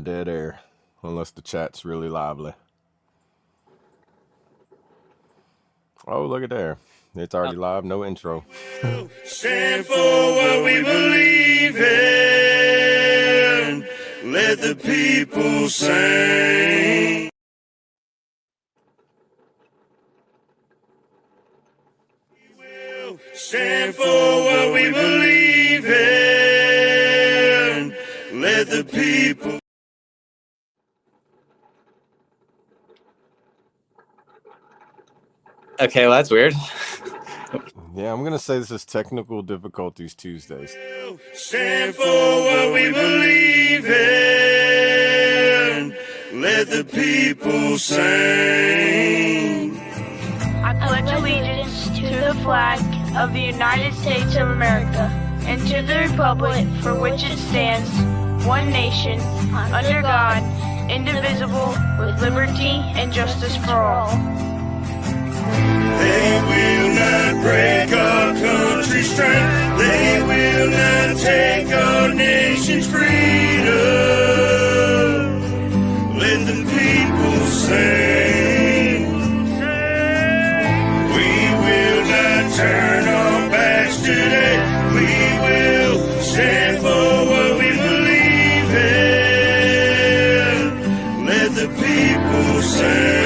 Dead air, unless the chat's really lively. Oh, look at there. It's already live, no intro. Stand for what we believe in. Let the people sing. We will stand for what we believe in. Let the people. Okay, well, that's weird. Yeah, I'm going to say this is Technical Difficulties Tuesdays. Stand for what we believe in. Let the people sing. I pledge allegiance to the flag of the United States of America and to the republic for which it stands, one nation, under God, indivisible, with liberty and justice for all. They will not break our country's strength. They will not take our nation's freedom. Let the people sing. We will not turn our backs today. We will stand for what we believe in. Let the people sing.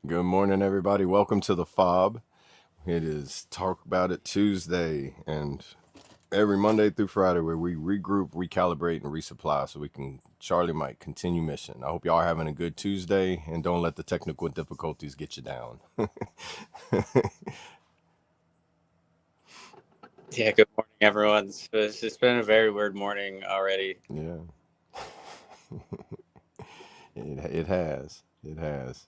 Good morning, everybody. Welcome to the F.O.B. It is Talk About It Tuesday, and every Monday through Friday where we regroup, recalibrate, and resupply so we can, Charlie Mike, continue mission. I hope y'all are having a good Tuesday, and don't let the technical difficulties get you down. Yeah, good morning, everyone. It's been a very weird morning already. Yeah. It has. It has.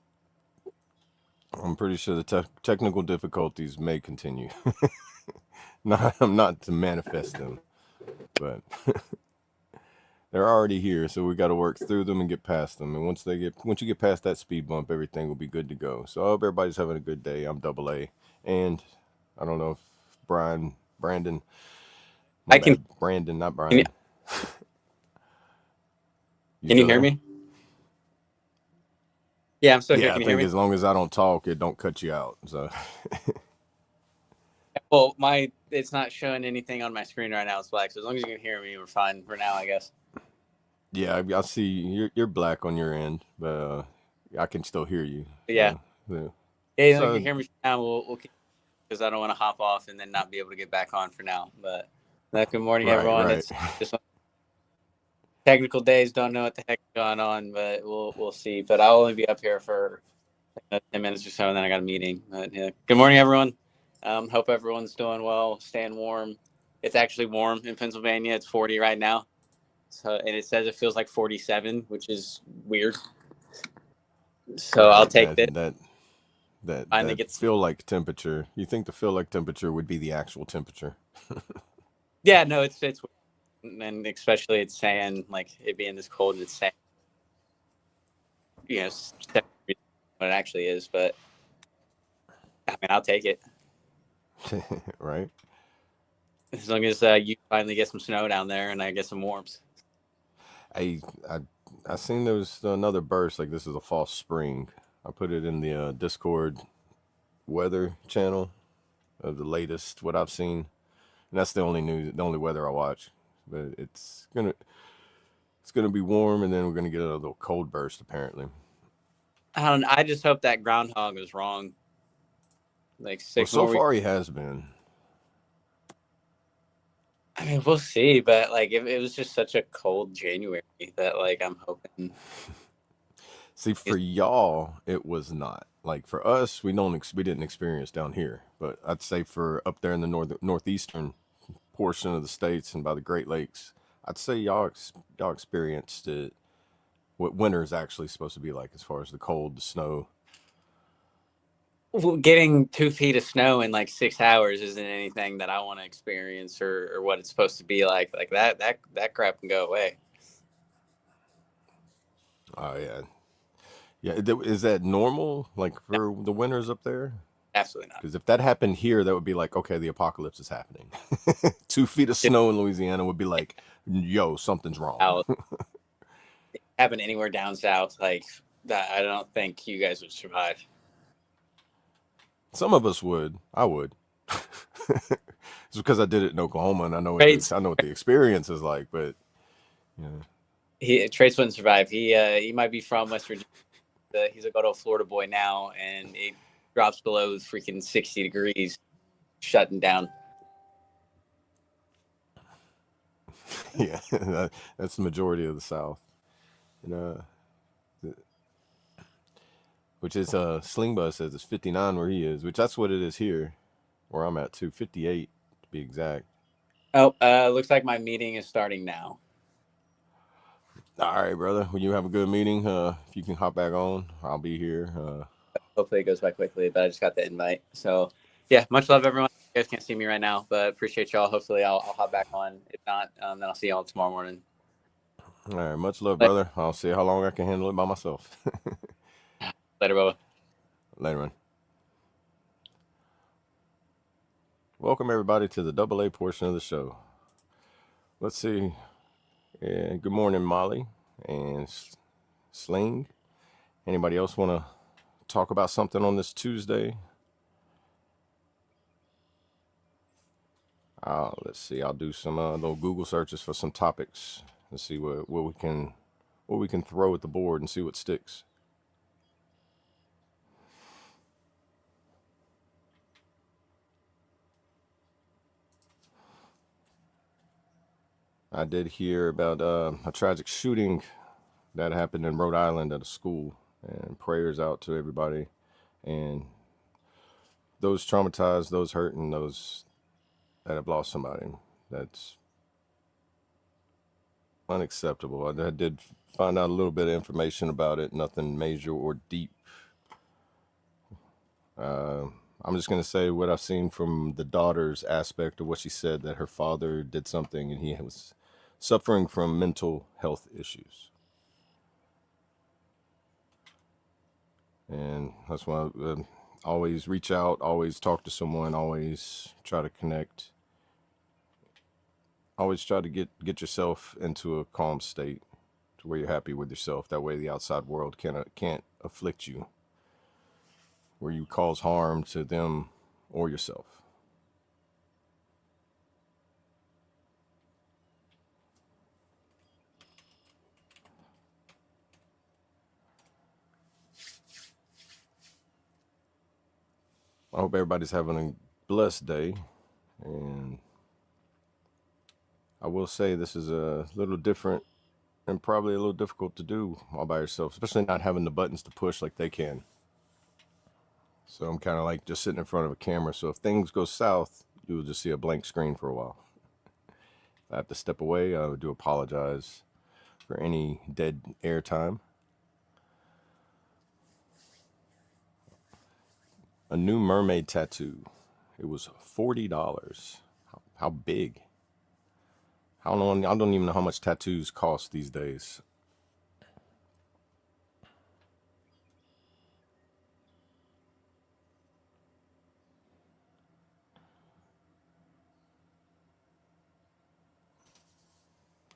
I'm pretty sure the technical difficulties may continue. I'm not to manifest them, but they're already here, so we got to work through them and get past them. And once you get past that speed bump, everything will be good to go. So I hope everybody's having a good day. I'm Double A, and I don't know if Brandon. Brandon, not Brian. Can you hear me? Yeah, I'm still here. Can I you hear think me? as long as I don't talk, it don't cut you out. So. Well, it's not showing anything on my screen right now. It's black. So as long as you can hear me, we're fine for now, I guess. Yeah, I see you're black on your end, but I can still hear you. Yeah. So, Yeah, you can hear me for now. We'll keep, because I don't want to hop off and then not be able to get back on for now. But good morning, everyone. Right. It's just technical days. Don't know what the heck's going on, but we'll see. But I'll only be up here for 10 minutes or so, and then I got a meeting. But yeah, good morning, everyone. Hope everyone's doing well, staying warm. It's actually warm in Pennsylvania. It's 40 right now. So, and it says it feels like 47, which is weird. So I'll take that that. Feel like temperature. You think the feel like temperature would be the actual temperature? Yeah, no, it's and especially it's saying like it being this cold, it's saying what it actually is. But I mean, I'll take it. Right. As long as you finally get some snow down there and I get some warmth. I seen there was another burst, like this is a false spring. I put it in the Discord weather channel of the latest what I've seen, and that's the only weather I watch. But it's gonna be warm, and then we're gonna get a little cold burst apparently. I just hope that groundhog is wrong. Like so far he has been. I mean, we'll see, but like it was just such a cold January that like I'm hoping. See, for y'all, it was not. Like for us, we didn't experience down here, but I'd say for up there in the northeastern portion of the states and by the Great Lakes, I'd say y'all experienced it. What winter is actually supposed to be like, as far as the cold, the snow. Well, getting 2 feet of snow in like 6 hours isn't anything that I want to experience or what it's supposed to be like. Like that crap can go away. Oh yeah. Is that normal? Like for the winters up there? Absolutely not. Because if that happened here, that would be like, okay, the apocalypse is happening. 2 feet of snow in Louisiana would be like, yo, something's wrong. Out. Happen anywhere down south like that, I don't think you guys would survive. Some of us would. I would. It's because I did it in Oklahoma and I know Trades, what the experience is like. But yeah, Trace wouldn't survive. He might be from West Virginia. He's a good old Florida boy now, and it drops below freaking 60 degrees, shutting down. yeah, that's the majority of the South. Which is Sling Bus says it's 59 where he is, which that's what it is here, where I'm at too. 58 to be exact. Oh, looks like my meeting is starting now. All right, brother. Well, you have a good meeting. If you can hop back on, I'll be here. Hopefully it goes by quickly, but I just got the invite. So yeah, much love, everyone. You guys can't see me right now, but appreciate y'all. Hopefully I'll hop back on. If not, then I'll see y'all tomorrow morning. All right, much love, brother. I'll see how long I can handle it by myself. Later, Bubba. Later, man. Welcome everybody to the AA portion of the show. Let's see. Yeah, good morning, Molly and Sling. Anybody else want to talk about something on this Tuesday? Let's see. I'll do some little Google searches for some topics. Let's see what we can throw at the board and see what sticks. I did hear about a tragic shooting that happened in Rhode Island at a school, and prayers out to everybody and those traumatized, those hurt, and those that have lost somebody. That's unacceptable. I did find out a little bit of information about it, nothing major or deep. I'm just going to say what I've seen from the daughter's aspect of what she said, that her father did something and he was suffering from mental health issues. And that's why I always reach out, always talk to someone, always try to connect. Always try to get yourself into a calm state to where you're happy with yourself. That way the outside world can't afflict you, where you cause harm to them or yourself. I hope everybody's having a blessed day, and I will say this is a little different and probably a little difficult to do all by yourself, especially not having the buttons to push like they can. So I'm kind of like just sitting in front of a camera. So if things go south, you'll just see a blank screen for a while. If I have to step away, I do apologize for any dead air time. A new mermaid tattoo. It was $40. How big? I don't even know how much tattoos cost these days.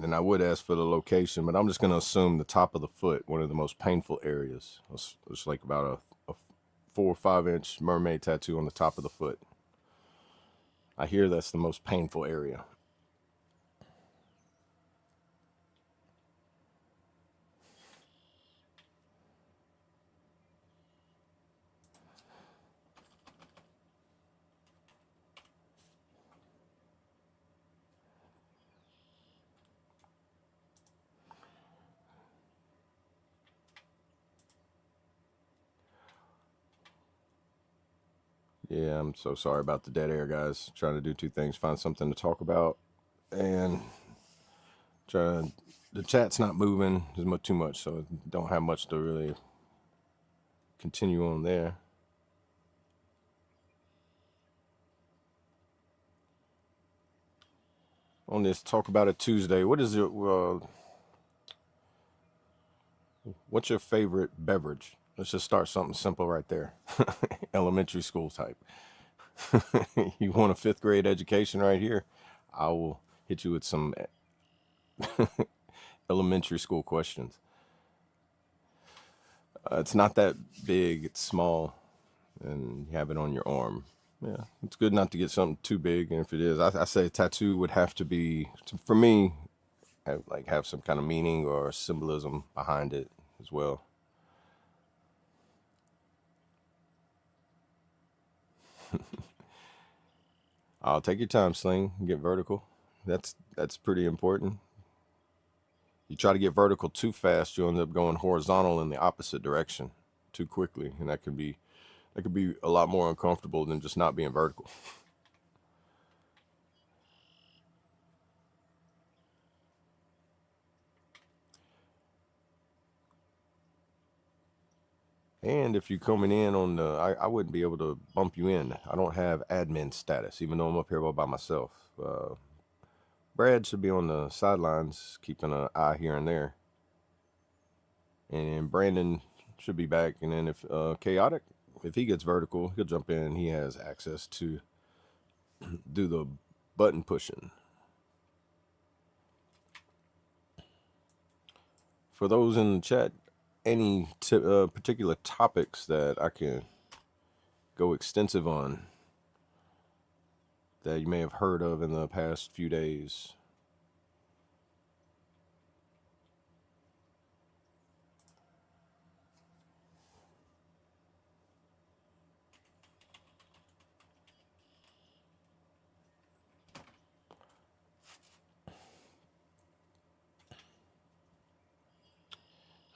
And I would ask for the location, but I'm just going to assume the top of the foot, one of the most painful areas. It's like about a 4 or 5 inch mermaid tattoo on the top of the foot. I hear that's the most painful area. Yeah, I'm so sorry about the dead air, guys. Trying to do 2 things: find something to talk about, and the chat's not moving too much, so don't have much to really continue on there. On this Talk About It Tuesday, what's your favorite beverage? Let's just start something simple right there. Elementary school type. You want a 5th grade education right here? I will hit you with some elementary school questions. It's not that big, it's small, and you have it on your arm. Yeah, it's good not to get something too big, and if it is, I say a tattoo would have to be, for me, have some kind of meaning or symbolism behind it as well. I'll take your time, Sling. Get vertical. That's pretty important. You try to get vertical too fast, you'll end up going horizontal in the opposite direction too quickly, and that could be a lot more uncomfortable than just not being vertical. And if you're coming in on the, I wouldn't be able to bump you in. I don't have admin status, even though I'm up here all by myself. Brad should be on the sidelines, keeping an eye here and there. And Brandon should be back. And then if Chaotic, if he gets vertical, he'll jump in. He has access to do the button pushing. For those in the chat, any particular topics that I can go extensive on that you may have heard of in the past few days?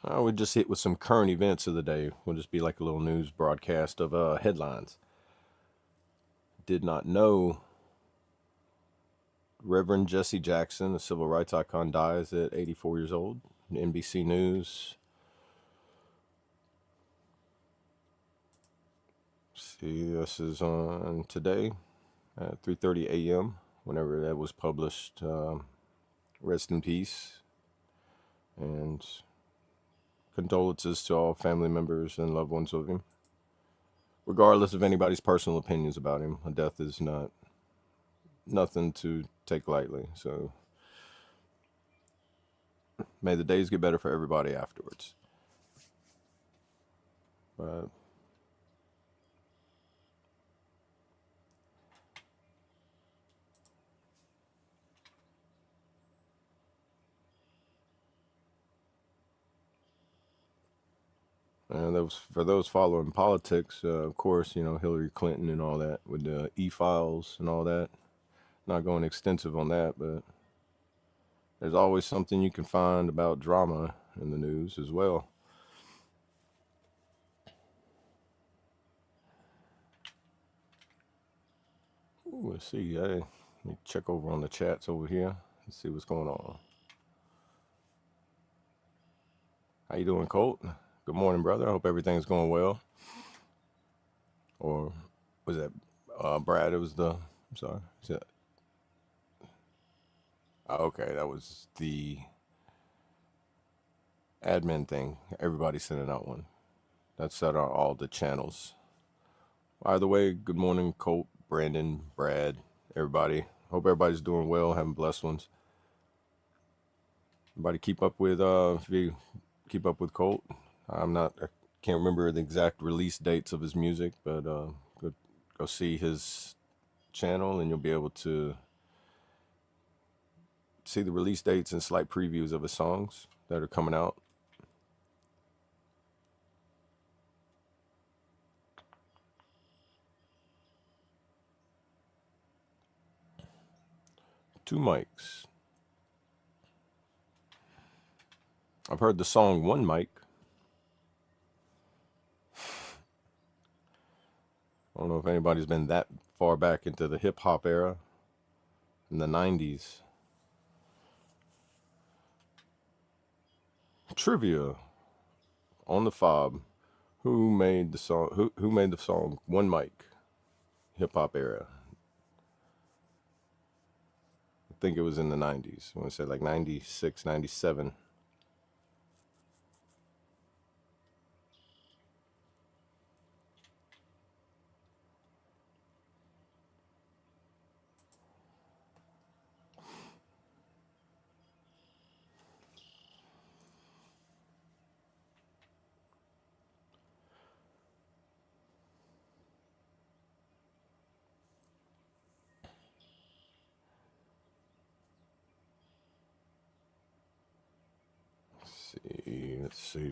I would just hit with some current events of the day. We'll just be like a little news broadcast of headlines. Did not know Reverend Jesse Jackson, a civil rights icon, dies at 84 years old. NBC News. See, this is on today at 3:30 a.m. Whenever that was published. Rest in peace. And condolences to all family members and loved ones of him. Regardless of anybody's personal opinions about him, a death is nothing to take lightly. So may the days get better for everybody afterwards. But and for those following politics, of course, Hillary Clinton and all that with the e-files and all that. Not going extensive on that, but there's always something you can find about drama in the news as well. Ooh, let's see. Let me check over on the chats over here. Let's see what's going on. How you doing, Colt? Good morning, brother. I hope everything's going well. Or was that Brad? It was I'm sorry. Okay, that was the admin thing. Everybody's sending out one. That's set on all the channels. Either way, good morning, Colt, Brandon, Brad, everybody. Hope everybody's doing well, having blessed ones. Everybody keep up with Colt. I can't remember the exact release dates of his music, but go see his channel and you'll be able to see the release dates and slight previews of his songs that are coming out. Two mics. I've heard the song One Mic. I don't know if anybody's been that far back into the hip hop era in the 90s. Trivia on the F.O.B. Who made the song? Who made the song One Mic? Hip hop era. I think it was in the 90s. I want to say like 96, 97.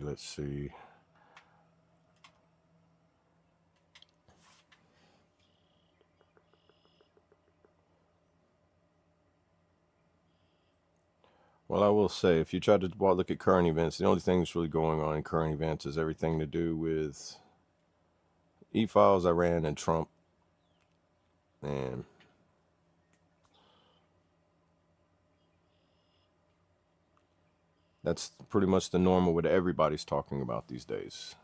Let's see. Well, I will say, if you try to look at current events, the only thing that's really going on in current events is everything to do with e-files, Iran, and Trump. And that's pretty much the normal what everybody's talking about these days.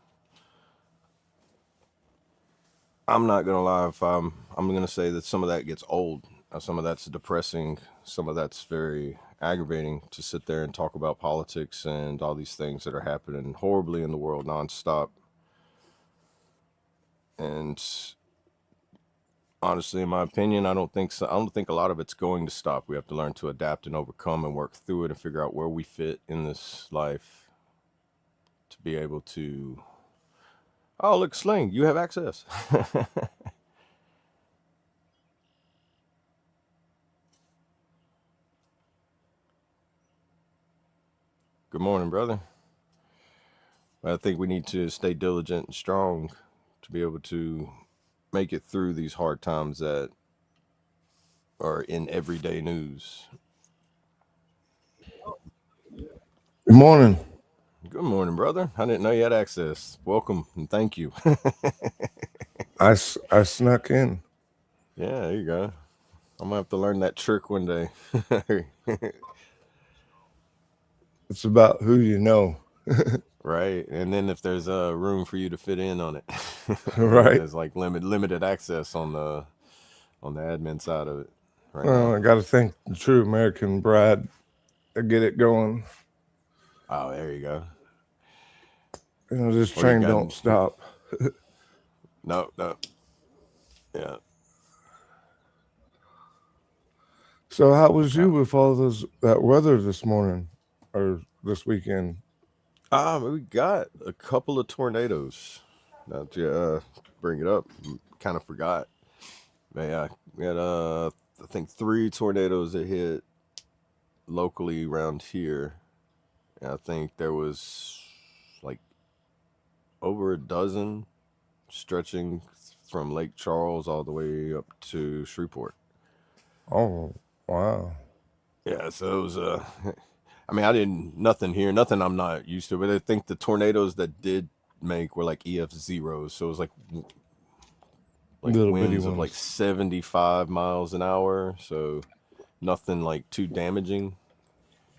I'm not gonna lie, if I'm gonna say that some of that gets old, some of that's depressing, some of that's very aggravating to sit there and talk about politics and all these things that are happening horribly in the world nonstop. And honestly, in my opinion, I don't think so. I don't think a lot of it's going to stop. We have to learn to adapt and overcome and work through it and figure out where we fit in this life to be able to. Oh, look, Sling, you have access. Good morning, brother. I think we need to stay diligent and strong to be able to make it through these hard times that are in everyday news. Good morning. Good morning, brother. I didn't know you had access. Welcome and thank you. I snuck in. Yeah, there you go. I'm gonna have to learn that trick one day. It's about who you know. Right, and then if there's room for you to fit in on it, Right. there's like limited access on the admin side of it right Well, now. I got to thank the true American Brad to get it going. Oh, there you go. This Or you train got don't stop. no, yeah. So how was you with all that weather this morning or this weekend? We got a couple of tornadoes. Now to bring it up, kind of forgot. But yeah, we had I think 3 tornadoes that hit locally around here. And I think there was like over a dozen stretching from Lake Charles all the way up to Shreveport. Oh, wow. Yeah, so it was I mean, nothing I'm not used to, but I think the tornadoes that did make were like EF0s, so it was like Little bitty winds of like ones. 75 miles an hour, so nothing like too damaging.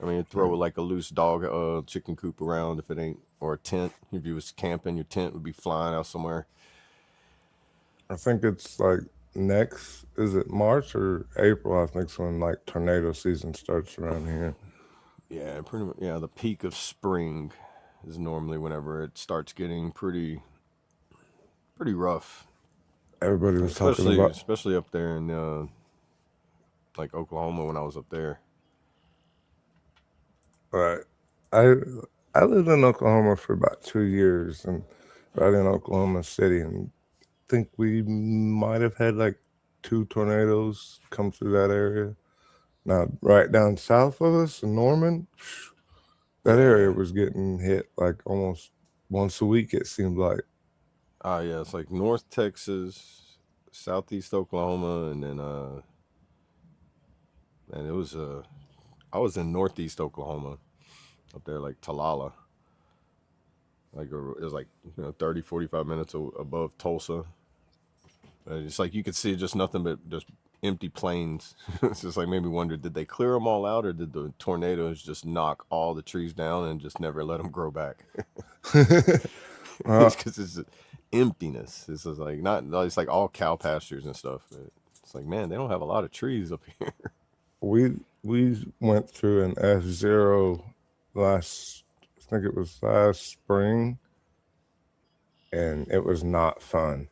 I mean, throw like a loose dog chicken coop around if it ain't, or a tent. If you was camping, your tent would be flying out somewhere. I think it's like next, is it March or April? I think's when like tornado season starts around here. Yeah, pretty much. Yeah, the peak of spring is normally whenever it starts getting pretty rough. Everybody was talking about. Especially up there in like Oklahoma when I was up there. Right. I I lived in Oklahoma for about 2 years, and right in Oklahoma City, and think we might have had like 2 tornadoes come through that area. Now, right down south of us in Norman, that area Yeah. was getting hit like almost once a week, it seemed like. Yeah, it's like North Texas, Southeast Oklahoma, and then and it was I was in Northeast Oklahoma up there like Talala. Like it was like 30 45 minutes above Tulsa. It's like you could see just nothing but just empty plains. It's just like made me wonder, did they clear them all out, or did the tornadoes just knock all the trees down and just never let them grow back? It's because it's emptiness. It's just like it's like all cow pastures and stuff. It's like, man, they don't have a lot of trees up here. we went through an F0 I think it was last spring, and it was not fun.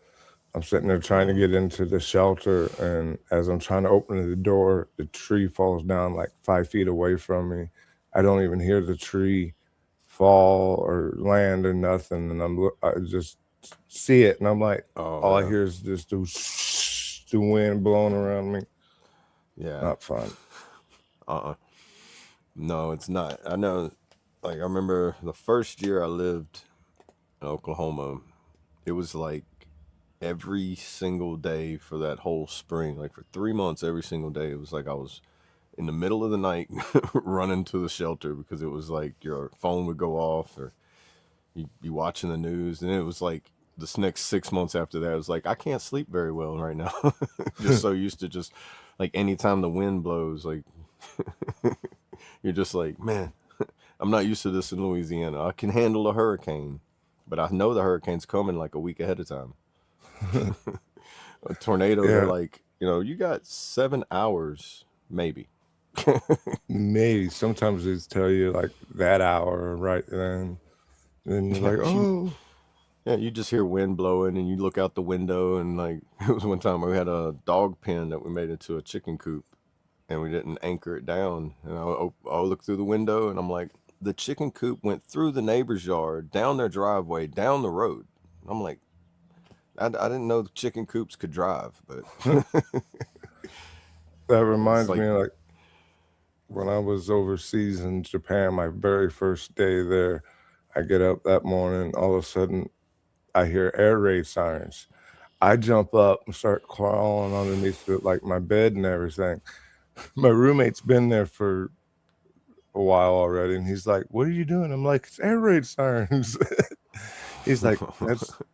I'm sitting there trying to get into the shelter, and as I'm trying to open the door, the tree falls down like 5 feet away from me. I don't even hear the tree fall or land or nothing, and I just see it, and I'm like, all I hear is just the wind blowing around me. Yeah. Not fun. No, it's not. I know Like I remember the first year I lived in Oklahoma, it was like every single day for that whole spring, like for 3 months, every single day. It was like I was in the middle of the night running to the shelter because it was like your phone would go off or you be watching the news. And it was like this next 6 months after that, it was like, I can't sleep very well right now. Just so used to just like anytime the wind blows, like you're just like, man, I'm not used to this in Louisiana. I can handle a hurricane, but I know the hurricane's coming like a week ahead of time. A tornado, they're Yeah, like, you got 7 hours, maybe. maybe sometimes they tell you like that hour right then. And you're Yeah, like, oh, yeah, you just hear wind blowing and you look out the window and like it was one time we had a dog pen that we made into a chicken coop and we didn't anchor it down. And I'll look through the window and I'm like, the chicken coop went through the neighbor's yard, down their driveway, down the road. I'm like, I didn't know the chicken coops could drive, but that it's reminds like, me like when I was overseas in Japan, my very first day there, I get up that morning, all of a sudden I hear air raid sirens. I jump up and start crawling underneath like my bed and everything. My roommate's been there for a while already, and he's like, "What are you doing?" I'm like, "It's air raid sirens." He's like,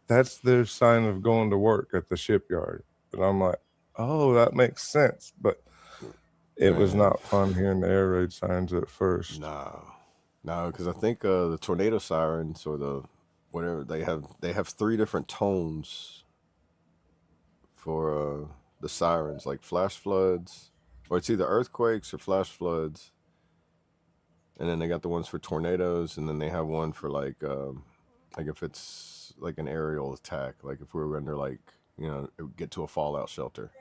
"That's their sign of going to work at the shipyard." And I'm like, "Oh, that makes sense." But it was man, not fun hearing the air raid sirens at first. no, no, because I think the tornado sirens or the whatever they have three different tones for the sirens, like flash floods, or it's either earthquakes or flash floods, and then they got the ones for tornadoes, and then they have one for like if it's like an aerial attack, like if we were under like get to a fallout shelter,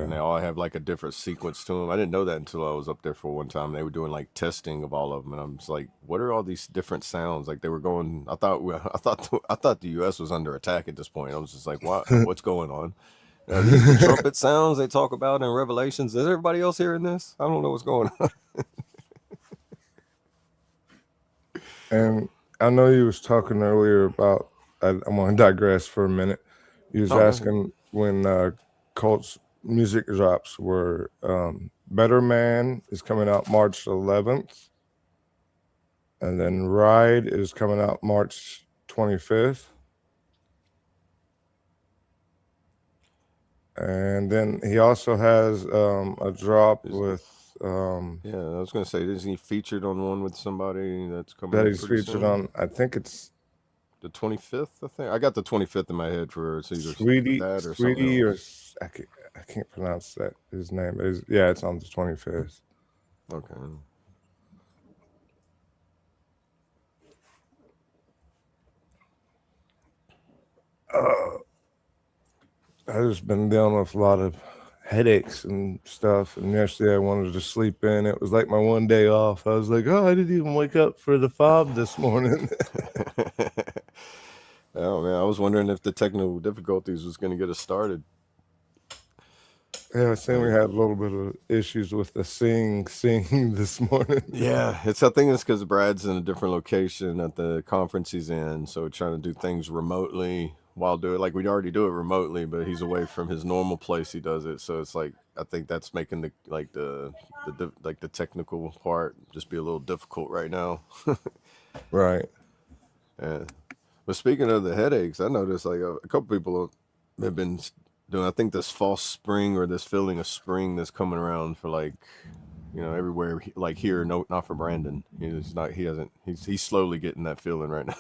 and they Yeah. all have like a different sequence to them. I didn't know that until I was up there for one time. They were doing like testing of all of them, and I'm just like, what are all these different sounds? Like they were going. I thought the U.S. was under attack at this point. I was just like, what? What's going on? Are these the trumpet sounds they talk about in Revelations? Is everybody else hearing this? I don't know what's going on. And I know you was talking earlier about. I want to digress for a minute. You was Oh, go ahead. asking when Colt's music drops were Better Man is coming out March 11th, and then Ride is coming out March 25th, and then he also has a drop Is- with Yeah, I was gonna say, isn't he featured on one with somebody that's coming that up he's pretty featured soon? on. I think it's The 25th, I think. I got the 25th in my head for it's either that or something Sweetie, or else. I can't pronounce that his name. Yeah, it's on the 25th. Okay. Uh, I've just been dealing with a lot of headaches and stuff. And yesterday I wanted to sleep in. It was like my one day off. I was like, oh, I didn't even wake up for the F.O.B this morning. Oh man, I was wondering if the technical difficulties was gonna get us started. Yeah, I seen we Like, had a little bit of issues with the singing this morning. yeah, I think it's because Brad's in a different location at the conference he's in, so trying to do things remotely while do it like we'd already do it remotely, but he's away from his normal place he does it. So it's like I think that's making the technical part just be a little difficult right now. Right. Yeah. But speaking of the headaches, I noticed like a couple people have been doing. I think this false spring or this feeling of spring that's coming around for like everywhere like here. No, not for Brandon. He's not. He hasn't. He's slowly getting that feeling right now.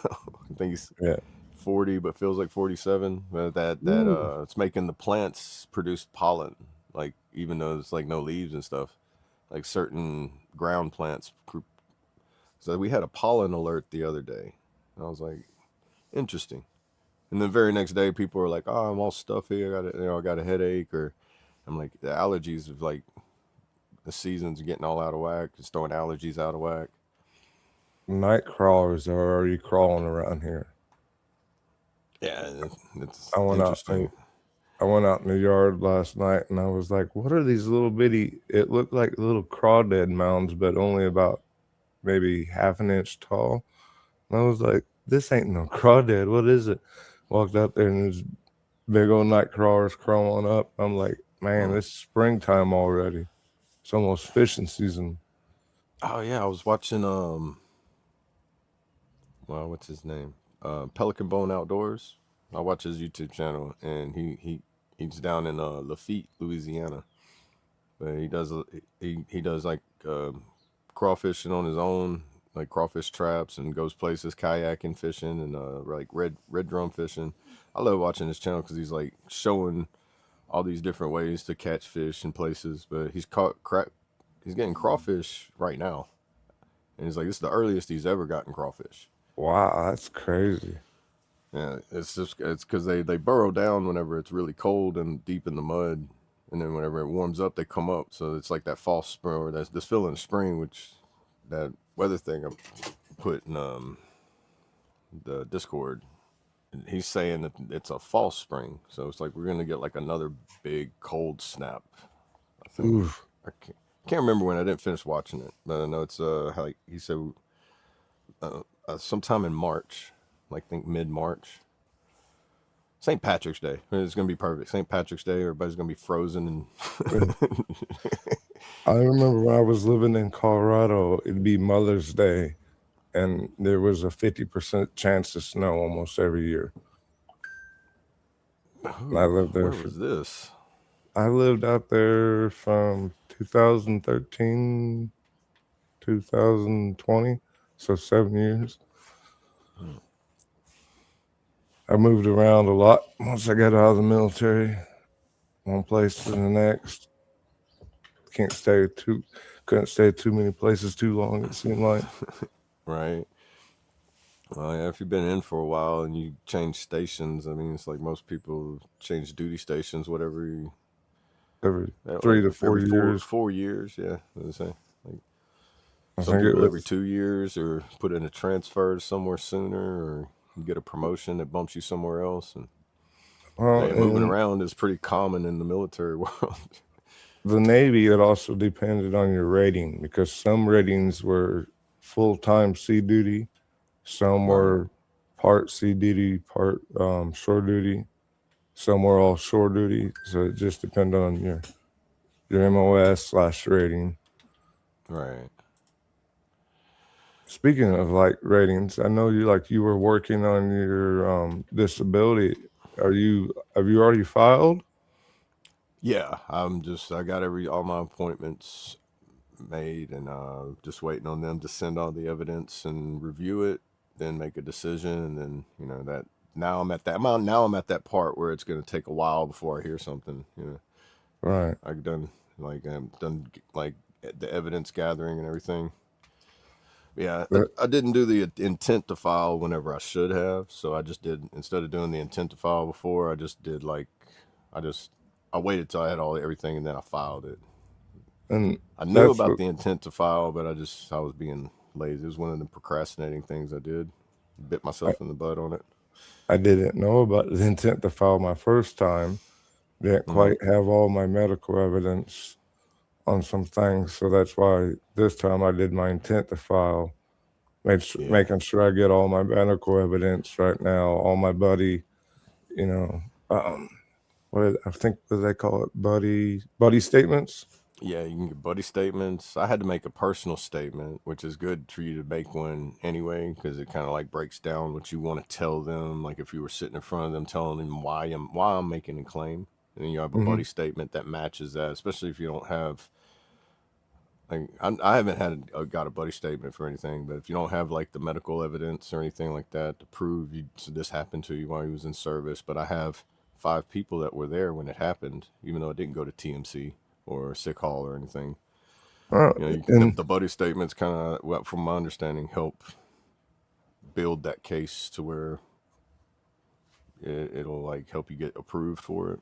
I think he's Yeah. 40, but feels like 47. But that Ooh. it's making the plants produce pollen. Like even though it's like no leaves and stuff, like certain ground plants. So we had a pollen alert the other day. And I was like, interesting. And the very next day, people are like, "Oh, I'm all stuffy. I got a headache." Or I'm like, the allergies of like the season's getting all out of whack. It's throwing allergies out of whack. Night crawlers are already crawling around here. Yeah, it's I went out interesting. I went out in the yard last night and I was like, what are these little bitty, it looked like little crawdad mounds, but only about maybe half an inch tall. And I was like, this ain't no crawdad. What is it? Walked out there and there's big old night crawlers crawling up. I'm like, man, it's springtime already. It's almost fishing season. Oh yeah, I was watching well, what's his name? Pelican Bone Outdoors. I watch his YouTube channel, and he's down in Lafitte, Louisiana. But he does like crawfishing on his own, like crawfish traps, and goes places kayaking, fishing, and like red drum fishing. I love watching his channel because he's like showing all these different ways to catch fish in places. But he's getting crawfish right now, and he's like, this is the earliest he's ever gotten crawfish. Wow, that's crazy. Yeah, it's because they burrow down whenever it's really cold and deep in the mud, and then whenever it warms up, they come up. So it's like that fall spring, or that's this feeling of spring, which that weather thing I put in the Discord. He's saying that it's a false spring, so it's like we're gonna get like another big cold snap. I think Oof. I can't remember when. I didn't finish watching it, but I know it's how he said sometime in March, like I think mid-March. St. Patrick's Day. It's gonna be perfect. St. Patrick's Day. Everybody's gonna be frozen and. I remember when I was living in Colorado, it'd be Mother's Day, and there was a 50% chance of snow almost every year. I lived there. Where was this? I lived out there from 2013, 2020, so 7 years. I moved around a lot once I got out of the military, one place to the next. Couldn't stay too many places too long, it seemed like. Right. Well, yeah, if you've been in for a while and you change stations, I mean, it's like most people change duty stations, whatever. Every 3 to 4 years. 4 years, yeah. Like I some think people every 2 years, or put in a transfer to somewhere sooner, or you get a promotion that bumps you somewhere else. And moving around is pretty common in the military world. The Navy, it also depended on your rating, because some ratings were full-time sea duty, some were part sea duty, part shore duty, some were all shore duty. So it just depended on your MOS/rating. Right. Speaking of like ratings, I know you were working on your disability. Have you already filed? Yeah, I got all my appointments made, and just waiting on them to send all the evidence and review it, then make a decision, and then that now I'm at that part where it's going to take a while before I hear something. Right. I've done like the evidence gathering and everything. Yeah, I didn't do the intent to file whenever I should have, so I just did, instead of doing the intent to file before, I just did I waited till I had everything, and then I filed it. And I knew about the intent to file, but I was being lazy. It was one of the procrastinating things I did. Bit myself in the butt on it. I didn't know about the intent to file my first time. Didn't quite have all my medical evidence on some things, so that's why this time I did my intent to file, making sure I get all my medical evidence right now, all my buddy, what do they call it? Buddy statements. Yeah, you can get buddy statements. I had to make a personal statement, which is good for you to make one anyway, because it kind of like breaks down what you want to tell them. Like if you were sitting in front of them, telling them why I'm making a claim, and then you have a buddy statement that matches that. Especially if you don't have, like, I haven't got a buddy statement for anything, but if you don't have like the medical evidence or anything like that to prove this happened to you while you was in service, but I have 5 people that were there when it happened, even though it didn't go to TMC or sick hall or anything. The buddy statements kind of, from my understanding, help build that case to where it'll like help you get approved for it.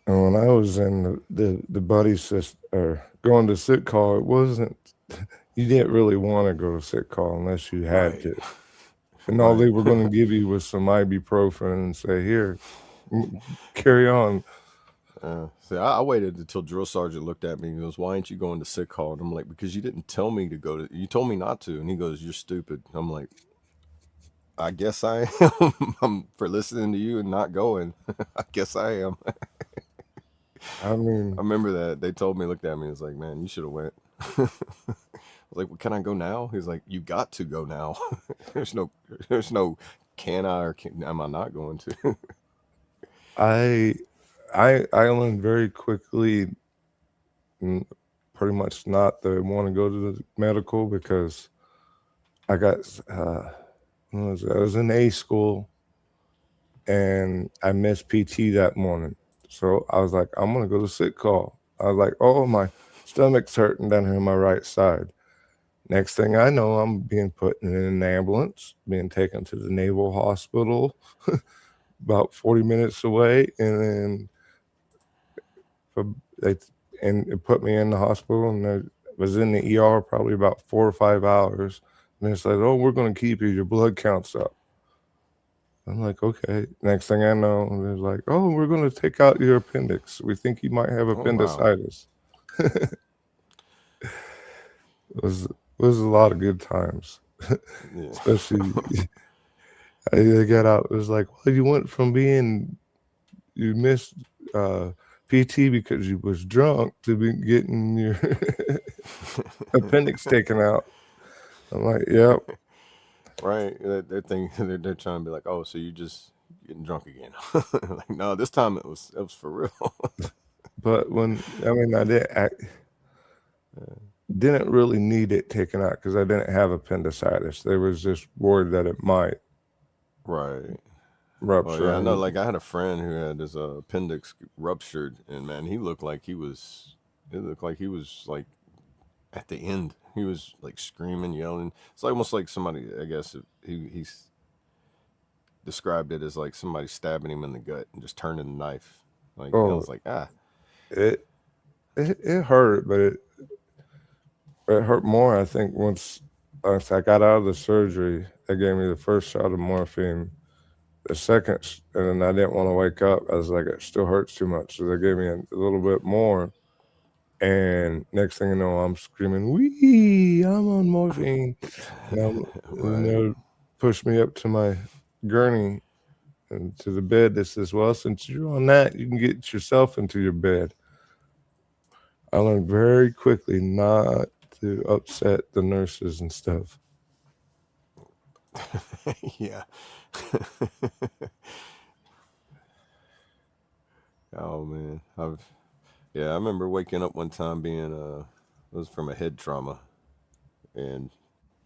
And when I was in the buddy system, or going to sick call, it wasn't, you didn't really want to go to sick call unless you had to. And all they were going to give you was some ibuprofen and say, here, carry on. See, I waited until drill sergeant looked at me and goes, "Why ain't you going to sick hall?" And I'm like, "Because you didn't tell me to go to. You told me not to." And he goes, "You're stupid." I'm like, "I guess I am. I'm for listening to you and not going. I guess I am." I mean, I remember that they told me, looked at me, and was like, "Man, you should have went." I was like, "Well, can I go now?" He's like, "You got to go now. there's no can I or am I not going to?" I I learned very quickly, pretty much not to want to go to the medical because I got I was in A school and I missed PT that morning, so I was like, I'm gonna go to sick call. I was like, oh, my stomach's hurting down here on my right side. Next thing I know, I'm being put in an ambulance, being taken to the Naval Hospital, about 40 minutes away, and then for, they and it put me in the hospital, and I was in the ER probably about 4 or 5 hours. And it's like, oh, we're going to keep you. Your blood counts up. I'm like, okay. Next thing I know, they're like, oh, we're going to take out your appendix. We think you might have Oh wow. appendicitis. It was a lot of good times, Yeah. especially I got out. It was like, well, you went from being you missed PT because you was drunk to be getting your appendix taken out. I'm like, yep. Right. They're thinking they're trying to be like, "Oh, so you just getting drunk again?" Like, no, this time it was for real. But I didn't really need it taken out because I didn't have appendicitis. They was just worried that it might Right. Well, rupture. yeah, I know. And Like, I had a friend who had his appendix ruptured, and man, he looked like he was. It looked like he was like at the end. He was like screaming, yelling. It's like, almost like somebody. I guess he's described it as like somebody stabbing him in the gut and just turning the knife. Like, I oh, was like, ah, it it hurt, but it hurt more. I think once I got out of the surgery, they gave me the first shot of morphine. The second, and then I didn't want to wake up. I was like, it still hurts too much, so they gave me a little bit more. And next thing you know, I'm screaming, "Wee! I'm on morphine!" And, and right. they'll push me up to my gurney and to the bed. That says, "Well, since you're on that, you can get yourself into your bed." I learned very quickly not to upset the nurses and stuff. Yeah. Oh man, I remember waking up one time being it was from a head trauma, and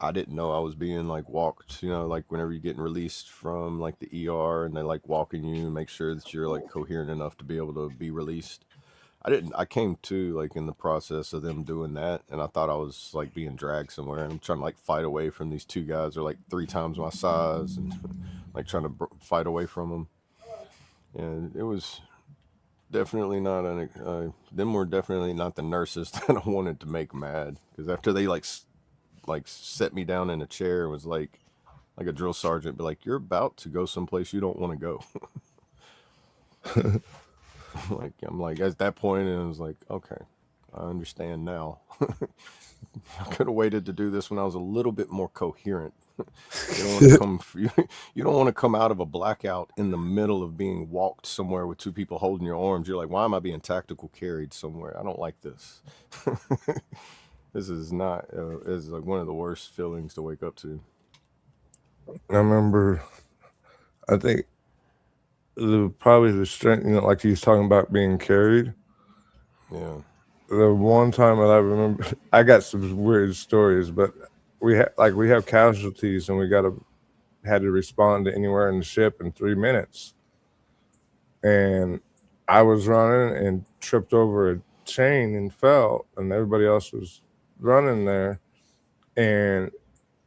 I didn't know I was being like walked. Like whenever you're getting released from like the ER, and they like walking you, make sure that you're like coherent enough to be able to be released. I didn't. I came to like in the process of them doing that, and I thought I was like being dragged somewhere, and I'm trying to like fight away from these two guys who are like 3 times my size, and like trying to fight away from them. And it was definitely not them were definitely not the nurses that I wanted to make mad, because after they like set me down in a chair and was like a drill sergeant be like, "You're about to go someplace you don't want to go." Like, I'm like, at that point, and it was like, okay, I understand now. I could have waited to do this when I was a little bit more coherent. You don't want to come. You don't want to come out of a blackout in the middle of being walked somewhere with two people holding your arms. You're like, why am I being tactical carried somewhere? I don't like this. This is not. Is like one of the worst feelings to wake up to. I remember, I think probably the strength, like he was talking about being carried. Yeah. The one time that I remember, I got some weird stories, but we have casualties, and we had to respond to anywhere in the ship in 3 minutes. And I was running and tripped over a chain and fell, and everybody else was running there. And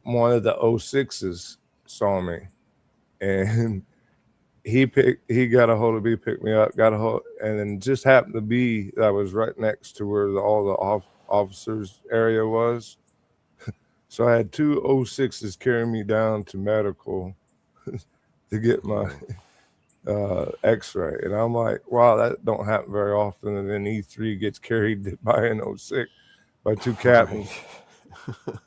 one of the O6s saw me, and he got a hold of me, picked me up, got a hold, and then just happened to be that I was right next to where all the officers area was. So I had two O6s carrying me down to medical to get my Oh. X-ray, and I'm like, wow, that don't happen very often. And then E3 gets carried by an 06 by two captains. Right.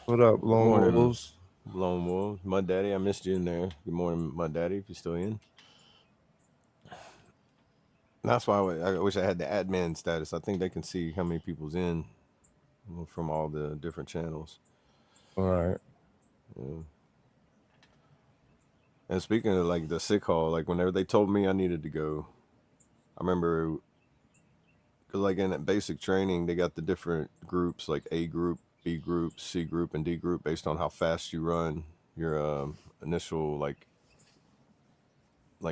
What up, Good Lone morning, Wolves? Lone Wolf. My daddy, I missed you in there. Good morning, my daddy, if you're still in. That's why I wish I had the admin status. I think they can see how many people's in from all the different channels. All right. Yeah. And speaking of like the sick hall, like whenever they told me I needed to go, I remember because like in that basic training, they got the different groups like A group, B group, C group, and D group based on how fast you run your initial like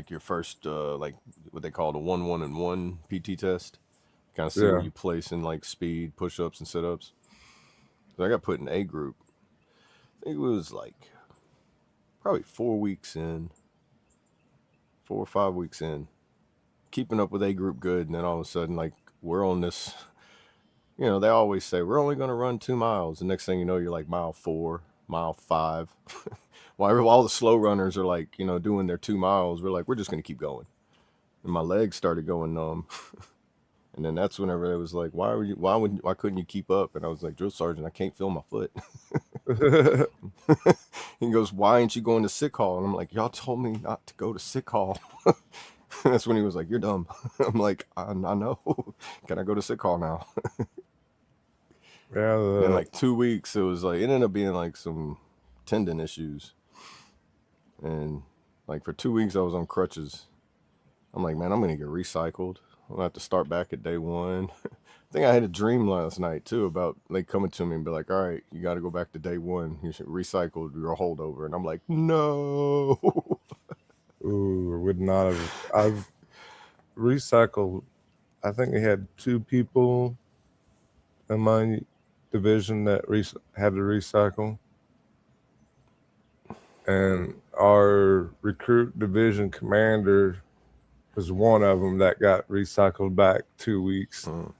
your first like what they call the 1, 1, and 1 PT test. Kind of see where Yeah. you place in like speed, push ups, and sit ups. So I got put in A group. I think it was like probably 4 weeks in, 4 or 5 weeks in, keeping up with A group good, and then all of a sudden like we're on this. You know, they always say we're only going to run 2 miles. The next thing you know, you're like mile 4, mile 5. While all the slow runners are like, you know, doing their 2 miles, we're like, we're just going to keep going. And my legs started going numb. And then that's whenever it was like, why couldn't you keep up? And I was like, drill sergeant, I can't feel my foot. He goes, why ain't you going to sick hall? And I'm like, y'all told me not to go to sick hall. That's when he was like, you're dumb. I'm like, I know. Can I go to sick hall now? Yeah. And in like 2 weeks, it was like, it ended up being like some tendon issues. And like for 2 weeks, I was on crutches. I'm like, man, I'm going to get recycled. I'm going to have to start back at day one. I think I had a dream last night too about like coming to me and be like, all right, you got to go back to day one. You should recycle your holdover. And I'm like, no. Ooh, would not have. I've recycled. I think we had 2 people in my division that had to recycle, and our recruit division commander was one of them that got recycled back 2 weeks. And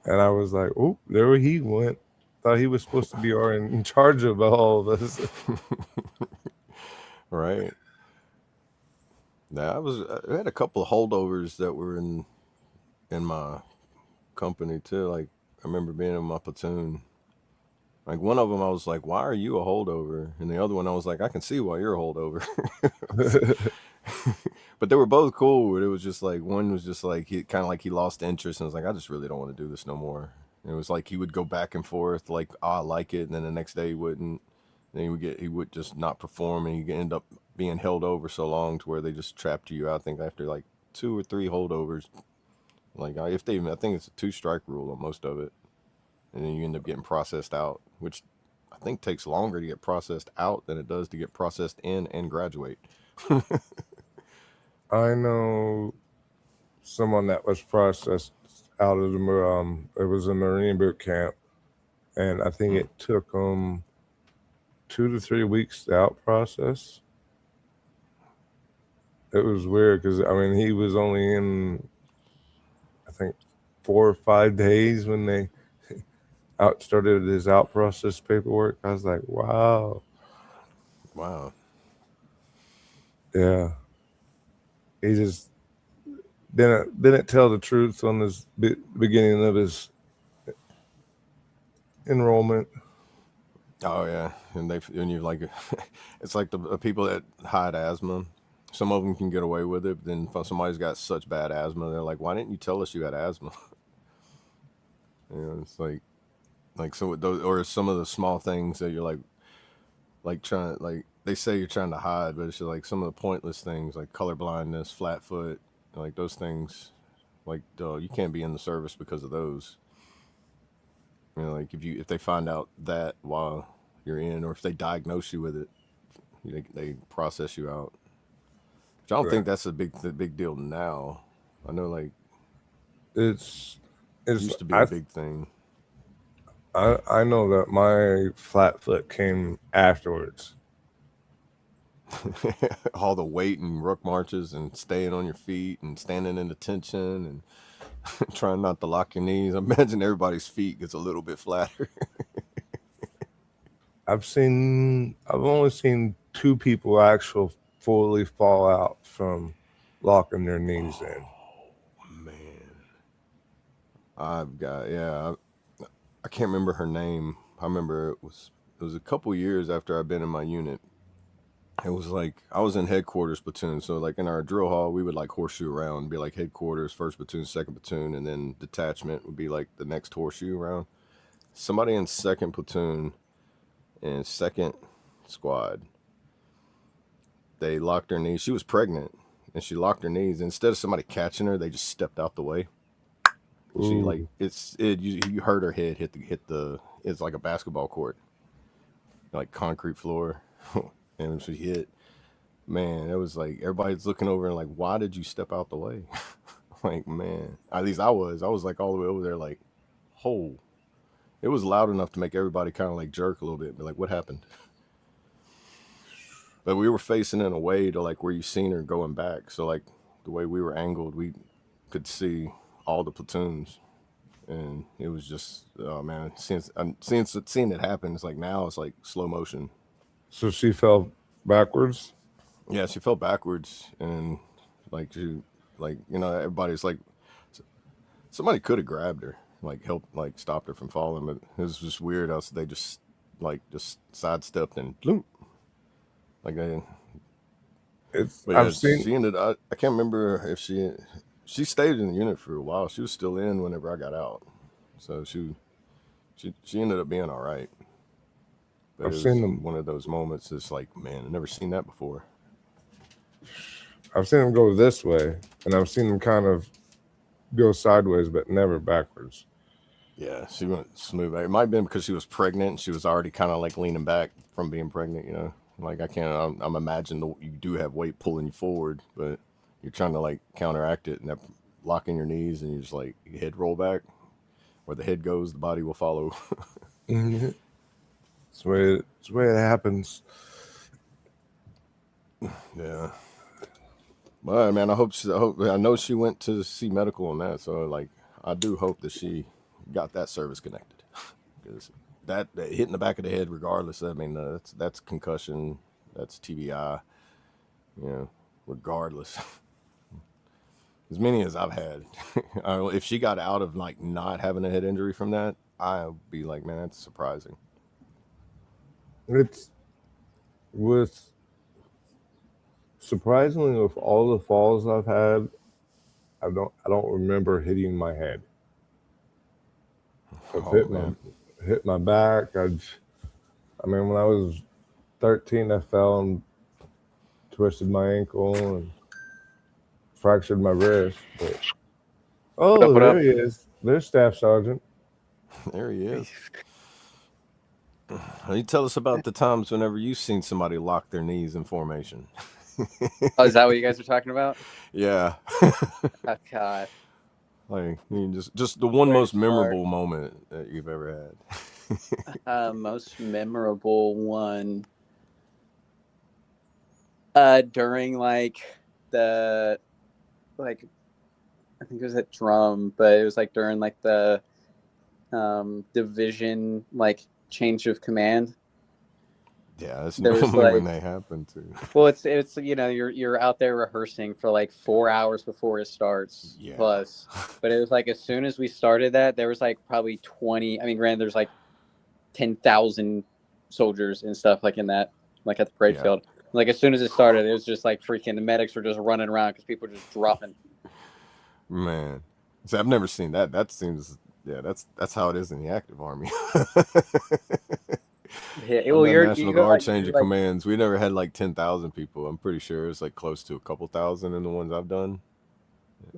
I was like, oh, there he went. Thought he was supposed to be in charge of all of us. Right. Now I had a couple of holdovers that were in my company too. Like I remember being in my platoon. Like one of them, I was like, "Why are you a holdover?" And the other one, I was like, "I can see why you're a holdover." But they were both cool. It was just like one was just like he kind of like he lost interest and was like, "I just really don't want to do this no more." And it was like he would go back and forth, like, "Oh, I like it," and then the next day he wouldn't. Then he would just not perform, and he'd end up being held over so long to where they just trapped you. I think after like 2 or 3 holdovers, like if they, I think it's a 2 strike rule on most of it, and then you end up getting processed out, which I think takes longer to get processed out than it does to get processed in and graduate. I know someone that was processed out of it was a Marine boot camp, and I think it took them 2 to 3 weeks to out process. It was weird because I mean he was only in I think 4 or 5 days when they started his out process paperwork. I was like, wow, Wow. yeah. He just didn't tell the truth on this beginning of his enrollment. Oh yeah, and you like, it's like the people that hide asthma. Some of them can get away with it, but then if somebody's got such bad asthma, they're like, "Why didn't you tell us you had asthma?" You know, it's like so with those or some of the small things that you're like trying like they say you're trying to hide, but it's just like some of the pointless things like color blindness, flat foot, like those things. Like you can't be in the service because of those. You know, like if they find out that while you're in, or if they diagnose you with it, they process you out. Which I don't think that's the big deal now. I know like It's it used to be a big thing. I know that my flat foot came afterwards. All the weight and ruck marches and staying on your feet and standing in attention and trying not to lock your knees. I imagine everybody's feet gets a little bit flatter. I've only seen 2 people actually fully fall out from locking their knees in. Man, I can't remember her name. I remember it was a couple years after I'd been in my unit. It was like I was in headquarters platoon, so like in our drill hall, we would like horseshoe around, be like headquarters, first platoon, second platoon, and then detachment would be like the next horseshoe around. Somebody in second platoon and second squad, they locked her knees. She was pregnant, and she locked her knees. Instead of somebody catching her, they just stepped out the way. She like Ooh. you heard her head hit the it's like a basketball court, like concrete floor, and she hit. Man, it was like everybody's looking over and like, why did you step out the way? Like, man, at least I was like all the way over there, like, oh, it was loud enough to make everybody kind of like jerk a little bit, be like, what happened? But we were facing in a way to like where you seen her going back, so like the way we were angled, we could see all the platoons, and it was just, oh man, seeing it happen, it's like now it's like slow motion. So she fell backwards. Yeah, she fell backwards, and like everybody's like, somebody could have grabbed her, like helped, like stopped her from falling, but it was just weird. Else they just sidestepped and bloom, like they. It's But yeah, I've seen she ended. I can't remember if she stayed in the unit for a while. She was still in whenever I got out, so she ended up being all right. But I've it seen was them one of those moments. It's like, man, I've never seen that before. I've seen them go this way, and I've seen them kind of go sideways, but never backwards. Yeah, she went smooth. It might have been because she was pregnant and she was already kind of like leaning back from being pregnant, you know? Like, I can't, I'm imagining you do have weight pulling you forward, but you're trying to like counteract it and that locking your knees and you just like your head roll back. Where the head goes, the body will follow. Mhm. It's the way it happens. Yeah. But man, I know she went to see medical on that. So like, I do hope that she got that service connected. Because that hitting the back of the head, regardless. I mean, that's concussion, that's TBI. You know, regardless. As many as I've had, if she got out of like not having a head injury from that, I'd be like, man, that's surprising. It's with surprisingly with all the falls I've had, I don't remember hitting my head. I've Oh man, hit my back. I mean, when I was 13, I fell and twisted my ankle and fractured my wrist. But What up? oh, What there up? he is. There's Staff Sergeant. there he is. You tell us about the times whenever you've seen somebody lock their knees in formation. Oh, is that what you guys are talking about? Yeah, Oh, God. like just the one Where to most start? memorable moment that you've ever had. Most memorable one. During like the like I think it was at drum, but it was like during like the division like change of command. Yeah, that's There was normally when like they happen too. well it's you know you're out there rehearsing for like 4 hours before it starts Yeah, plus. But it was like as soon as we started that there was like probably 20, I mean granted there's like 10,000 soldiers and stuff like in that like at the parade yeah, field. Like as soon as it started, it was just like freaking the medics were just running around because people were just dropping. man. See, I've never seen that. That seems, yeah, that's how it is in the active army. Yeah, I've well, done National you go Guard like change you're of like commands. We never had like 10,000 people. I'm pretty sure it's like close to a couple thousand in the ones I've done.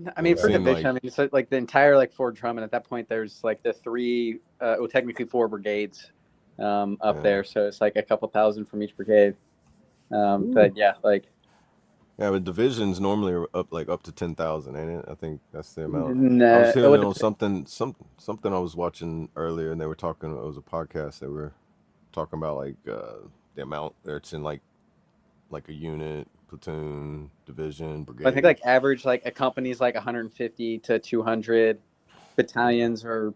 I And mean I've for seen division, like, I mean so like the entire like Fort Drum, and at that point there's like the three, well technically four brigades, up yeah, there, so it's like a couple thousand from each brigade. Ooh. But yeah, like yeah, but divisions normally are up to 10,000, ain't it? I think that's the amount. I was no, hearing it on something I was watching earlier, and they were talking. It was a podcast. They were talking about like the amount that's in like a unit, platoon, division, I think brigade. like average like a company's like 150 to 200. Battalions are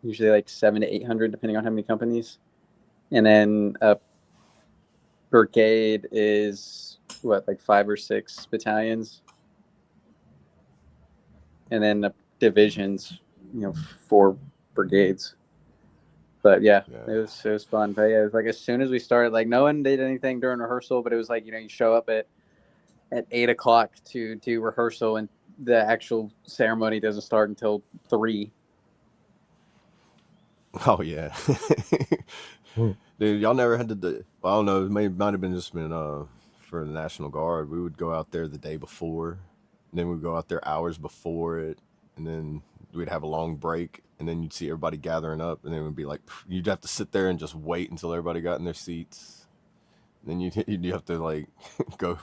usually like 700 to 800 depending on how many companies. and then a brigade is what, like 5 or 6 battalions, and then the divisions, 4 brigades. But yeah, Yeah. it was fun. But yeah, it was like as soon as we started, like no one did anything during rehearsal, but it was like, you show up at 8 o'clock to do rehearsal, and the actual ceremony doesn't start until 3. Oh yeah. Hmm. Dude, y'all never had to do, well, I don't know, might have been just been for the National Guard. We would go out there the day before, and then we'd go out there hours before it, and then we'd have a long break, and then you'd see everybody gathering up, and then it would be like you'd have to sit there and just wait until everybody got in their seats. Then you'd have to like go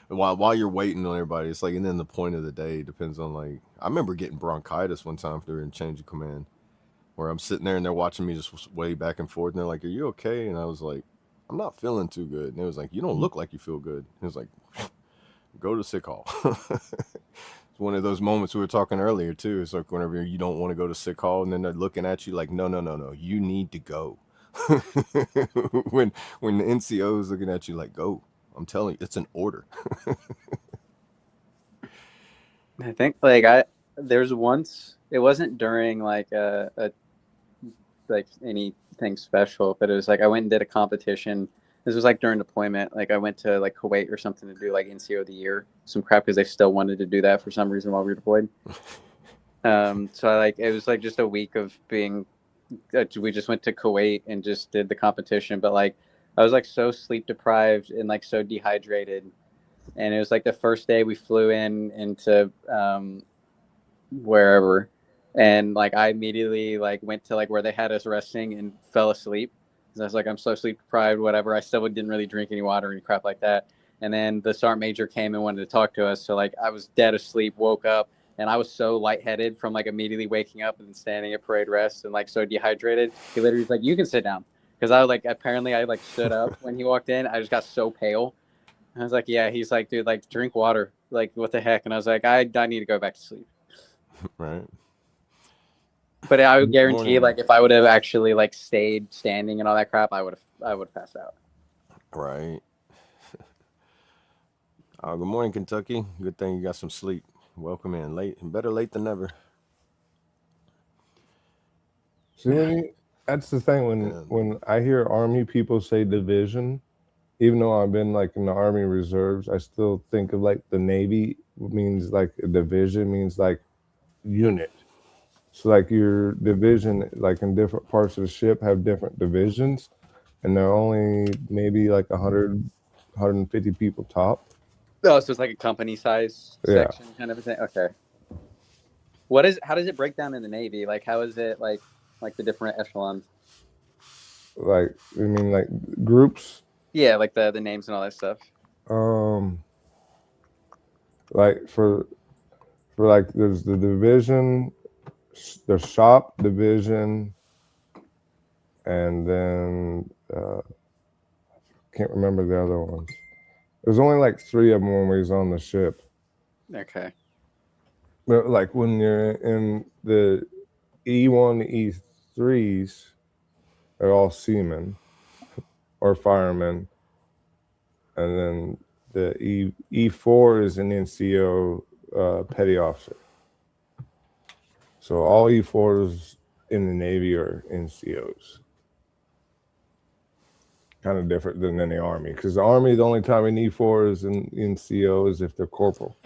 while you're waiting on everybody. It's like, and then the point of the day depends on, like, I remember getting bronchitis one time during change of command, where I'm sitting there and they're watching me just way back and forth, and they're like, "Are you okay?" And I was like, "I'm not feeling too good." And it was like, "You don't look like you feel good." And it was like, "Go to sick hall." It's one of those moments we were talking earlier too. It's like whenever you don't want to go to sick hall, and then they're looking at you like, "No, no, no, no, you need to go." when the NCO is looking at you like, "Go," I'm telling you, it's an order. I think like there's once, it wasn't during like a like anything special, but it was like I went and did a competition. This was like during deployment. Like I went to like Kuwait or something to do like NCO of the year, some crap, because they still wanted to do that for some reason while we were deployed. So it was like just a week of being. We just went to Kuwait and just did the competition, but like I was like so sleep deprived and like so dehydrated, and it was like the first day we flew into wherever, and like I immediately like went to like where they had us resting and fell asleep. I was like, I'm so sleep deprived, whatever. I still didn't really drink any water or any crap like that. And then the sergeant major came and wanted to talk to us. So like I was dead asleep, woke up, and I was so lightheaded from like immediately waking up and standing at parade rest and like so dehydrated. He literally was like, "You can sit down," because I like apparently I like stood up when he walked in. I just got so pale. I was like, "Yeah." He's like, "Dude, like drink water. Like what the heck?" And I was like, I need to go back to sleep. Right. But I would guarantee, Morning. like, if I would have actually like stayed standing and all that crap, I would have passed out. Right. Good morning, Kentucky. Good thing you got some sleep. Welcome in. Better late than never. See, that's the thing when I hear Army people say division, even though I've been like in the Army Reserves, I still think of like the Navy means like a division means like unit. So like your division, like in different parts of the ship have different divisions, and they're only maybe like 100, 150 people top. Oh, so it's like a company size section kind of a thing. Okay. How does it break down in the Navy? Like, how is it like the different echelons? Like, I mean, like groups. Yeah, like the names and all that stuff. Like for like there's the division, the shop division, and then can't remember the other ones. There's only like 3 of them when we was on the ship. Okay. But like when you're in the E1, E3s, they're all seamen or firemen, and then the E4 is an NCO petty officer. So all E4s in the Navy are NCOs. Kind of different than in the Army, because the Army, the only time an E4 is an NCO is if they're corporal.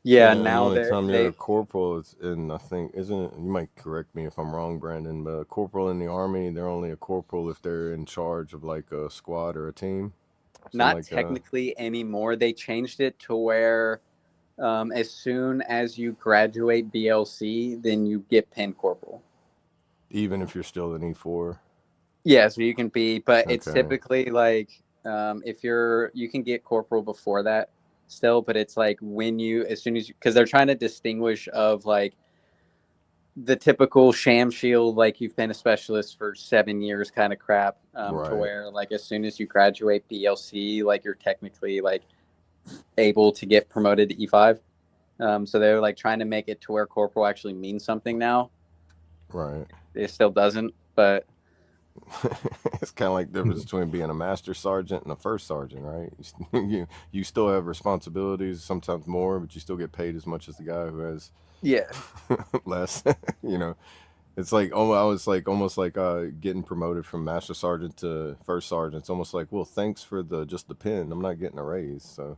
Yeah, the now only time you're they a corporal is in, I think, isn't it? You might correct me if I'm wrong, Brandon, but a corporal in the Army, they're only a corporal if they're in charge of like a squad or a team. not like technically anymore. They changed it to where as soon as you graduate BLC, then you get pin corporal. Even if you're still an E4. Yeah, so you can be, but it's Okay. typically like if you can get corporal before that still, but it's like as soon as because they're trying to distinguish of like the typical sham shield, like you've been a specialist for 7 years kind of crap, Right. to where like as soon as you graduate BLC, like you're technically like able to get promoted to E5. So they're like trying to make it to where corporal actually means something now. Right. It still doesn't, but It's kind of like the difference between being a master sergeant and a first sergeant, right? You still have responsibilities, sometimes more, but you still get paid as much as the guy who has Yeah. less. You know, it's like I was like almost like getting promoted from master sergeant to first sergeant. It's almost like, well, thanks for just the pin. I'm not getting a raise, so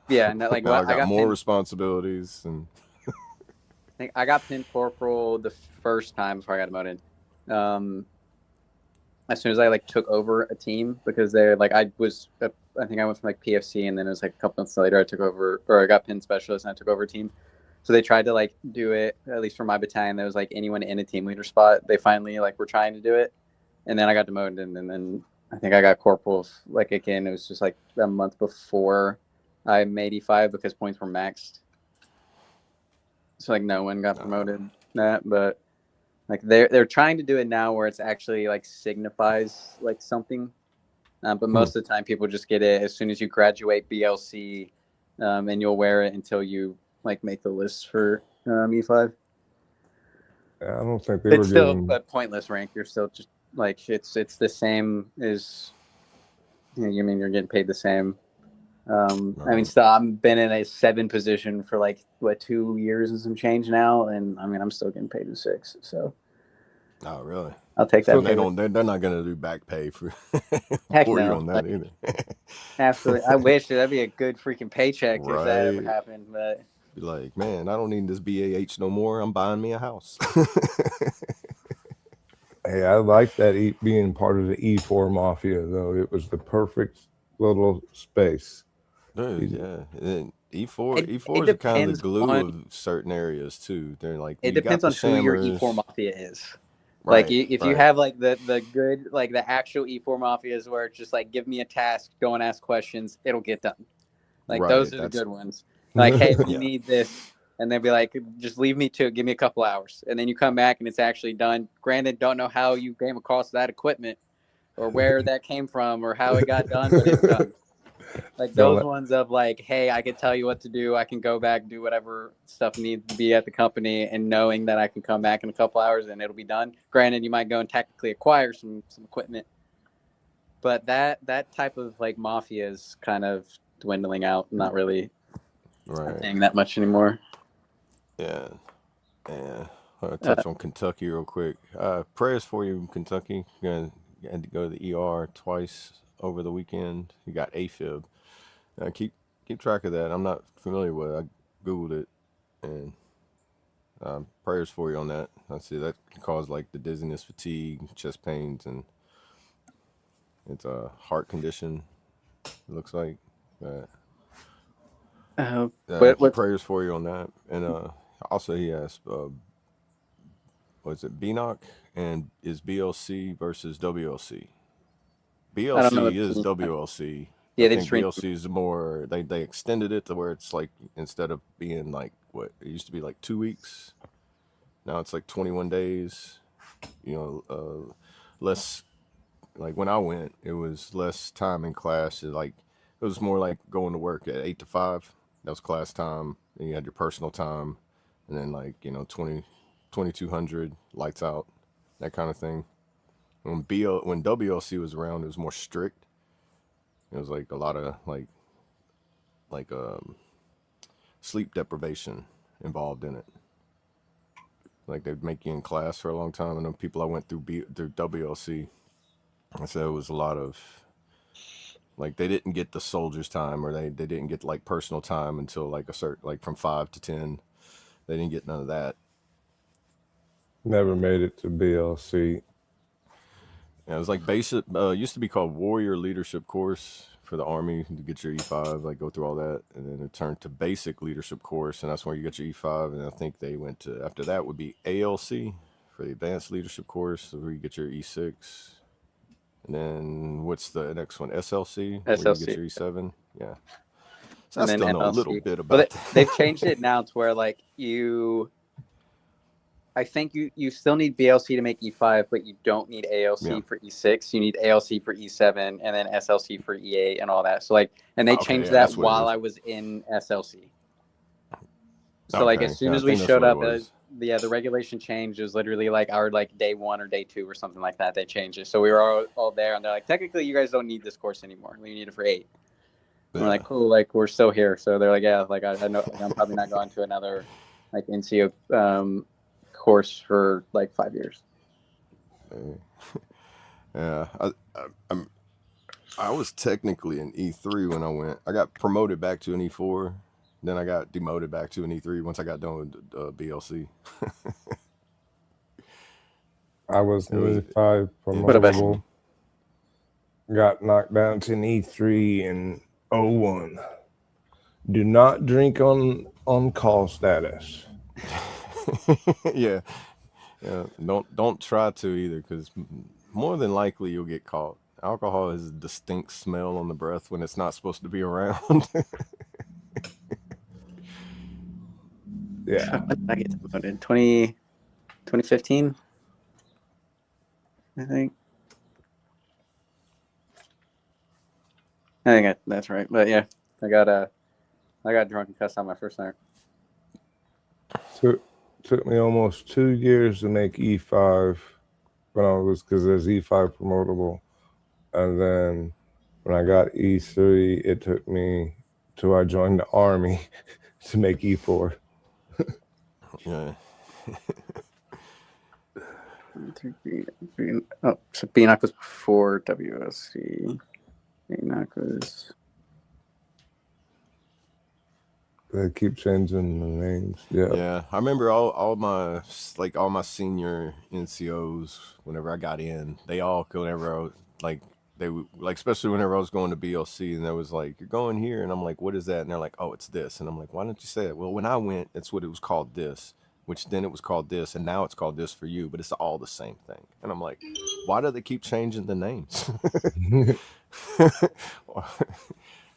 Yeah, and like now I I got got more pinned. responsibilities and. I think I got pinned corporal the first time before I got demoted. As soon as I like took over a team, because they're like I think I went from like PFC, and then it was like a couple months later I took over, or I got pinned specialist and I took over a team. So they tried to like do it, at least for my battalion. There was like anyone in a team leader spot. They finally like were trying to do it, and then I got demoted, and then I think I got corporal. Like again, it was just like a month before I made E5 because points were maxed. So like no one got promoted that, but like they're trying to do it now where it's actually like signifies like something. But most of the time people just get it as soon as you graduate BLC, and you'll wear it until you like make the list for E5. I don't think they were It's still giving. a pointless rank. You're still just like it's the same as you mean you're getting paid the same. I mean, still, I've been in a 7 position for like 2 years and some change now, and I mean, I'm still getting paid a 6. So, Oh, really? I'll take that. And they don't. They're not going to do back pay for Heck for you no, on that like, either. absolutely. I wish that'd be a good freaking paycheck if that ever Right. happened. But Be like, man, I don't need this BAH no more. I'm buying me a house. Hey, I like that being part of the E4 mafia, though. It was the perfect little space. Dude, yeah. And E4 it E4s are kind of the depends glue on of certain areas too. They're like it you got depends the on who your E4 Shammers. mafia is. Like Right, if you right, have like the good like the actual E4 mafias where it's just like give me a task, go and ask questions, it'll get done. Like those right. are the That's good ones. Like, hey, we yeah. need this, and they'll be like, just leave me to it. Give me a couple hours, and then you come back and it's actually done. Granted, don't know how you came across that equipment, or where that came from, or how it got done, but it's done. Like those ones of like, hey, I can tell you what to do. I can go back, do whatever stuff needs to be at the company, and knowing that I can come back in a couple hours and it'll be done. Granted, you might go and technically acquire some equipment, but that type of like mafia is kind of dwindling out. Not really Right. thing that much anymore. Yeah. Yeah. I'll touch on Kentucky real quick. Prayers for you, Kentucky. You had to go to the ER twice over the weekend. You got AFib. Keep track of that. I'm not familiar with it. I googled it, and prayers for you on that. I see that can cause like the dizziness, fatigue, chest pains, and it's a heart condition. It looks like. What Prayers for you on that. And also he asked, was it BNOC and is BLC versus WLC? I don't know. BLC is WLC. I Yeah, they think just read. BLC is more. They extended it to where it's like instead of being like what it used to be like 2 weeks, now it's like 21 days. Less like when I went, it was less time in class. It was more like going to work at 8 to 5. That was class time. Then you had your personal time, and then 2200 lights out, that kind of thing. When WLC was around, it was more strict. It was like a lot of like sleep deprivation involved in it. Like they'd make you in class for a long time. I know people I went through WLC. I said it was a lot of like they didn't get the soldiers time, or they didn't get like personal time until like a certain like from 5 to 10. They didn't get none of that. Never made it to BLC. Yeah, it was like basic. Used to be called Warrior Leadership Course for the Army to get your E5, like go through all that, and then it turned to Basic Leadership Course, and that's where you get your E5. And I think they went to after that would be ALC for the Advanced Leadership Course, where you get your E6. And then what's the next one? SLC, where you get SLC. your E7. Yeah. So I And then still know a NLC. little bit Well, about that. they've changed it now to where like I think you still need BLC to make E5, but you don't need ALC for E6. You need ALC for E7 and then SLC for E8 and all that. So like, and they changed that that's what it while is. I was in SLC. So like Okay, as soon yeah, I as we think that's showed what it up, was. the regulation change is literally like our like day 1 or day 2 or something like that. They changed it, so we were all there, and they're like, technically, you guys don't need this course anymore. We need it for 8. And we're Yeah. like, cool, like we're still here. So they're like, yeah, like I know, like, I'm probably not going to another like NCO course for like 5 years. Yeah, I was technically an E3 when I went. I got promoted back to an E4. Then I got demoted back to an E3 once I got done with BLC. I was It was an E5 What about you? promotable. Got knocked down to an E3 in 01. Do not drink on call status. yeah, yeah. Don't try to either, because more than likely you'll get caught. Alcohol has a distinct smell on the breath when it's not supposed to be around. Yeah. When did I get demoted? 2015, I think. That's right. But yeah, I got drunk and cussed out my first night. Took me almost 2 years to make E5 when I was, because there's E5 promotable. And then when I got E3, it took me till I joined the Army to make E4. Yeah. Oh, so BNOC was before WSC. BNOC was. They keep changing the names. Yeah. Yeah, I remember all my senior NCOs. Whenever I got in, they all whenever I was, like they would, like, especially whenever I was going to BLC, and there was like, you're going here, and I'm like, what is that? And they're like, oh, it's this, and I'm like, why don't you say it? Well, when I went, that's what it was called, this, which then it was called this, and now it's called this for you, but it's all the same thing. And I'm like, why do they keep changing the names?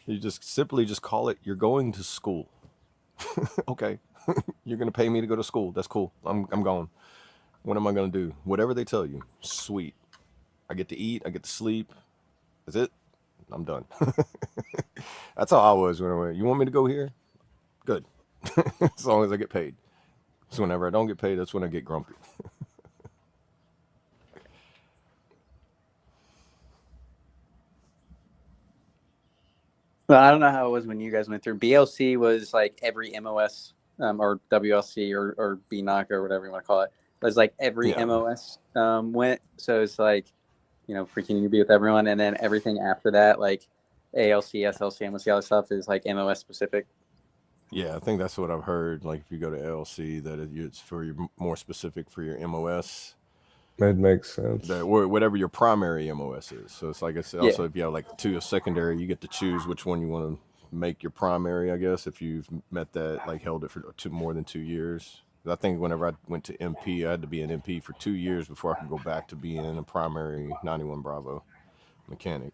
You just simply just call it, you're going to school. Okay, you're gonna pay me to go to school. That's cool. I'm going. What am I gonna do? Whatever they tell you. Sweet. I get to eat. I get to sleep. That's it. I'm done. That's how I was when I went. You want me to go here? Good. As long as I get paid. So whenever I don't get paid, that's when I get grumpy. Well, I don't know how it was when you guys went through. BLC was like every MOS or WLC or BNOC or whatever you want to call it. It was like every MOS went. So it's like, freaking newbie with everyone. And then everything after that, like ALC, SLC, MOC, all that stuff is like MOS specific. Yeah, I think that's what I've heard. Like if you go to LC, that it's for your more specific for your MOS. That makes sense. Whatever your primary MOS is. So it's like I said, also if you have like two secondary, you get to choose which one you want to make your primary, I guess, if you've met that, like held it for more than 2 years. I think whenever I went to MP, I had to be an MP for 2 years before I could go back to being a primary 91 Bravo mechanic.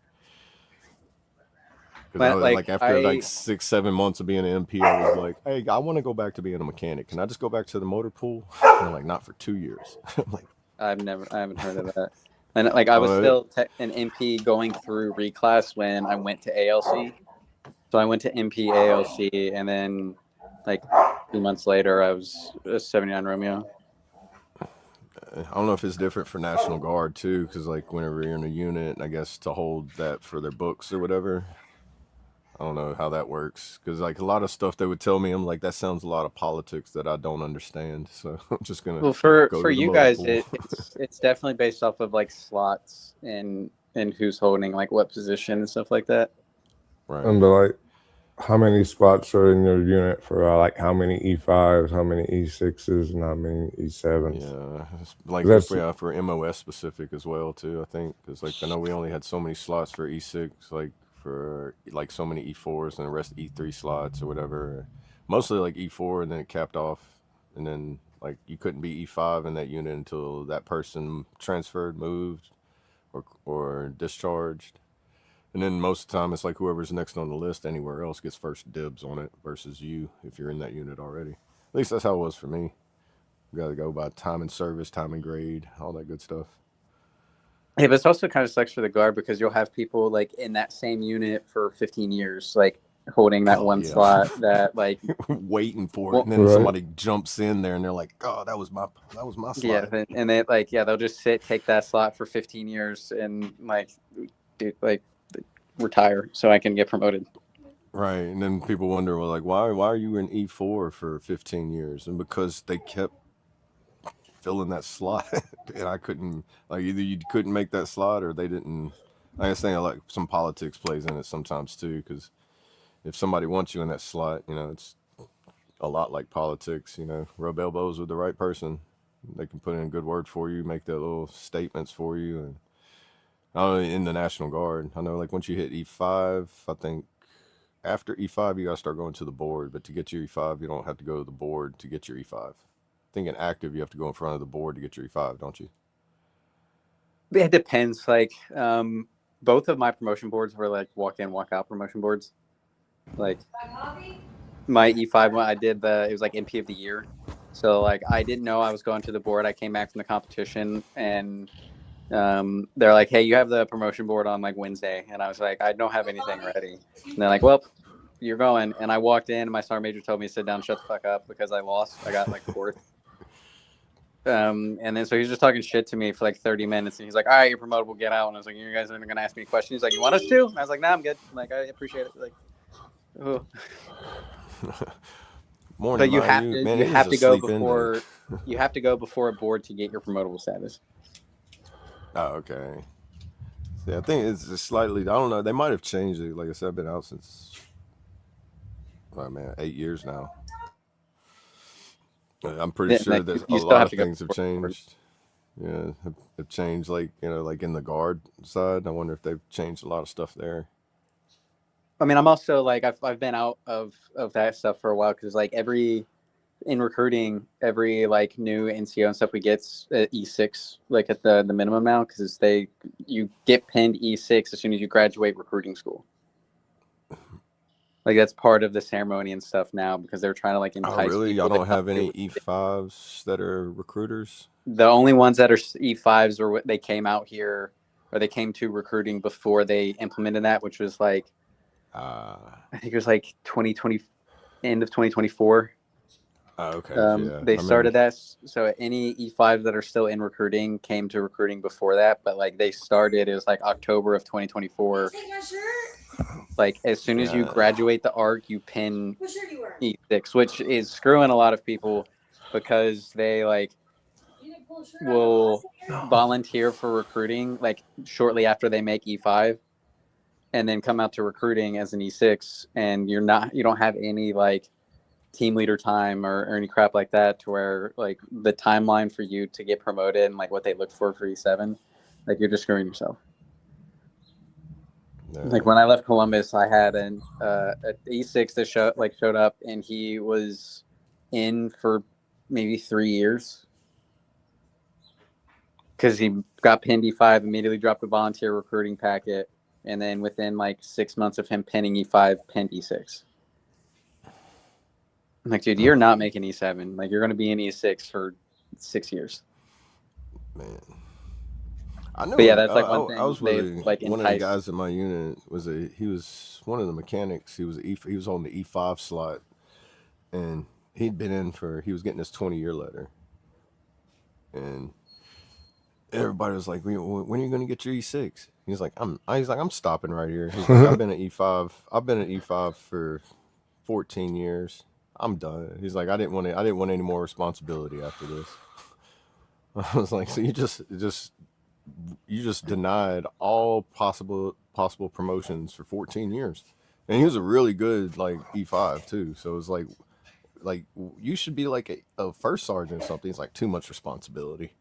Because like after 6-7 months of being an MP, I was like, hey, I want to go back to being a mechanic. Can I just go back to the motor pool? And they're like, not for 2 years. I'm like, I haven't heard of that. And like I was still an MP going through reclass when I went to ALC. So I went to MP ALC, and then like 2 months later, I was a 79 Romeo. I don't know if it's different for National Guard too, because like whenever you're in a unit, I guess to hold that for their books or whatever. I don't know how that works, because like a lot of stuff they would tell me, I'm like, that sounds a lot of politics that I don't understand. So I'm just gonna. Well, for you guys, it's definitely based off of like slots and who's holding like what position and stuff like that. Right. And like, how many spots are in your unit for like how many E5s, how many E6s, and how many E7s? Yeah, like for MOS specific as well too. I think because like I know we only had so many slots for E6, like for like so many E4s, and the rest E3 slots or whatever. Mostly like E4, and then it capped off, and then like you couldn't be E5 in that unit until that person transferred, moved, or discharged. And then most of the time, it's like whoever's next on the list anywhere else gets first dibs on it versus you if you're in that unit already. At least that's how it was for me. You got to go by time and service, time and grade, all that good stuff. Yeah, but it's also kind of sucks for the Guard because you'll have people like in that same unit for 15 years. Like holding that Oh, one yeah. slot that like waiting for it, Well- and then Right. somebody jumps in there, and they're like, "Oh, that was my yeah, slot." and they like they'll just take that slot for 15 years and like retire so I can get promoted. Right, and then people wonder, well, like, why are you in E4 for 15 years? And because they kept filling that slot, and I couldn't, like, either you couldn't make that slot or they didn't. I understand, like, some politics plays in it sometimes too, because if somebody wants you in that slot, it's a lot like politics. Rub elbows with the right person, they can put in a good word for you, make their little statements for you, and in the National Guard, I know, like, once you hit E5, I think. After E5, you got to start going to the board, but to get your E5, you don't have to go to the board to get your E5. I think in active, you have to go in front of the board to get your E5, don't you? It depends. Like, both of my promotion boards were like walk-in, walk-out promotion boards. Like, my E5 one, I did it was like MP of the year. So like, I didn't know I was going to the board. I came back from the competition and they're like, "Hey, you have the promotion board on like Wednesday," and I was like, "I don't have anything ready." And they're like, "Well, you're going." And I walked in, and my sergeant major told me to sit down, shut the fuck up, because I lost. I got like fourth. And then so he's just talking shit to me for like 30 minutes, and he's like, "All right, you're promotable, get out." And I was like, "You guys aren't gonna ask me a question." He's like, "You want us to?" And I was like, "Nah, I'm good. Like, I appreciate it." Like, oh. Morning, But you Ryan. have to Man, you it have was to a go sleep in before day. you have to go before a board to get your promotable status. Oh, okay. Yeah, I think it's just slightly. I don't know. They might have changed it. Like I said, I've been out since, oh man, 8 years now. I'm pretty Yeah, sure like, that a you still lot have of to go things have before the board. changed. Yeah, have changed. Like like in the guard side. I wonder if they've changed a lot of stuff there. I mean, I'm also like I've been out of that stuff for a while because like in recruiting, every like new NCO and stuff we get at E6 like at the minimum now, because you get pinned E6 as soon as you graduate recruiting school. Like that's part of the ceremony and stuff now, because they're trying to like Oh, entice really? people Y'all to don't come have any do it. E5s that are recruiters? The only ones that are E5s are what they came out here, or they came to recruiting before they implemented that, which was like I think it was like 2020, end of 2024. Okay. Yeah. They I started remember. that. So any E5s that are still in recruiting came to recruiting before that, but like they started, it was like October of 2024. Like as soon as you Yeah. graduate the ARC, you pin E6, which is screwing a lot of people because they like will volunteer for recruiting like shortly after they make E5 and then come out to recruiting as an E6, and you don't have any like team leader time or any crap like that, to where like the timeline for you to get promoted and like what they look for E7, like you're just screwing yourself. Yeah. Like when I left Columbus, I had an E6 that showed up, and he was in for maybe 3 years because he got pinned E5, immediately dropped a volunteer recruiting packet, and then within like 6 months of him pinning E5, pinned E6. I'm like, dude, you're not making E7. Like, you're going to be in E6 for 6 years. Man. I know. But yeah, that's like one I thing was they with like one of the entice. guys in my unit. He was one of the mechanics. He was on the E5 slot, and he was getting his 20-year letter, and everybody was like, when are you going to get your E6? He's like, I'm stopping right here. He's like, I've been at E5 for 14 years. I'm done. He's like, I didn't want any more responsibility after this. I was like, so you just denied all possible promotions for 14 years. And he was a really good like E5 too. So it was like you should be like a first sergeant or something. It's like too much responsibility.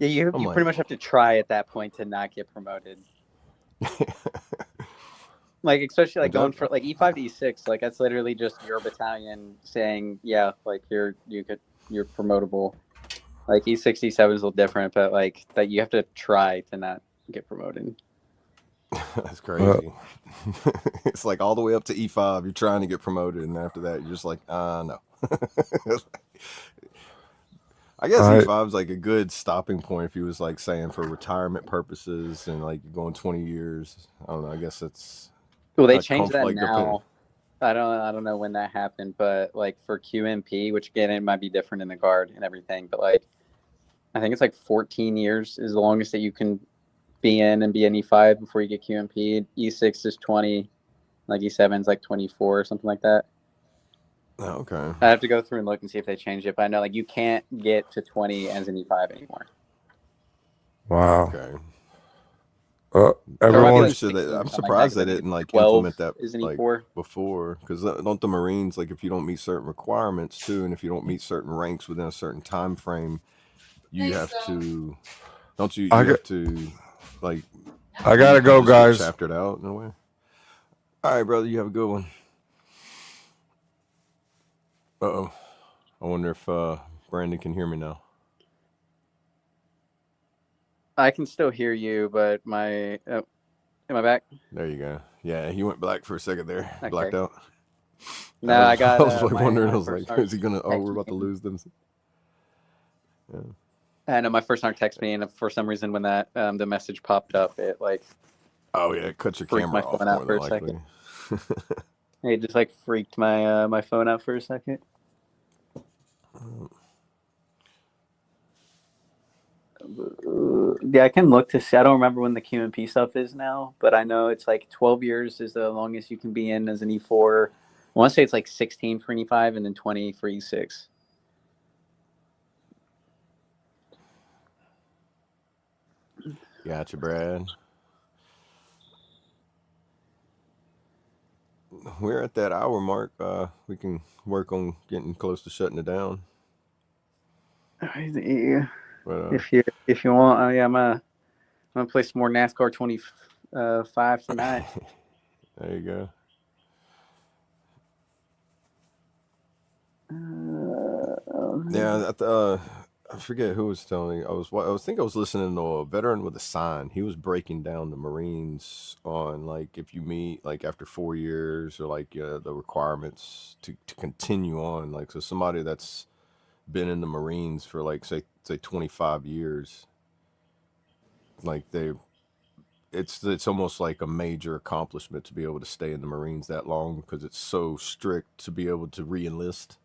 Yeah, you like, pretty much have to try at that point to not get promoted. Like, especially like going for like E5 to E6, like that's literally just your battalion saying, yeah, like you're promotable. Like E6, E7 is a little different, but like that you have to try to not get promoted. That's crazy. It's like all the way up to E5, you're trying to get promoted, and after that, you're just like, no. I guess E5 is like a good stopping point if he was like saying for retirement purposes and like going 20 years. I don't know. I guess it's well, they changed that now. I don't know when that happened, but like for QMP, which again it might be different in the Guard and everything, but like I think it's like 14 years is the longest that you can be in and be an E5 before you get QMP. E6 is 20, like E7 is like 24 or something like that. Oh, okay. I have to go through and look and see if they changed it, but I know like you can't get to 20 as an E5 anymore. Wow. Okay. Everyone's I'm surprised they didn't like 12 implement that is an like E4. before, because don't the Marines, like if you don't meet certain requirements too, and if you don't meet certain ranks within a certain time frame, you have to, don't you? I You got- have to, like, I gotta go, just get guys. chaptered out in a way. All right, brother, you have a good one. Uh-oh. I wonder if Brandon can hear me now. I can still hear you, but my am I back? There you go. Yeah, he went black for a second there. Okay. Blacked out. No, I got. I was like wondering. my I was like, first is he gonna? Oh, we're about to text me. lose them. Yeah. I know my first sergeant texted me, and for some reason, when that the message popped up, it like Oh yeah, cut your freaked camera my off phone out more for than a likely. second. It just like freaked my my phone out for a second. Yeah, I can look to see. I don't remember when the QMP stuff is now, but I know it's like 12 years is the longest you can be in as an E4. I want to say it's like 16 for an E5 and then 20 for E6. Gotcha, Brad. We're at that hour mark. We can work on getting close to shutting it down. Yeah. But, If you want, yeah, I'm gonna play some more NASCAR 25 tonight. There you go. Yeah, I forget who was telling me. I was listening to a veteran with a sign. He was breaking down the Marines on like if you meet like after 4 years or like the requirements to continue on. Like so somebody that's been in the Marines for like say 25 years, like it's almost like a major accomplishment to be able to stay in the Marines that long because it's so strict to be able to re-enlist.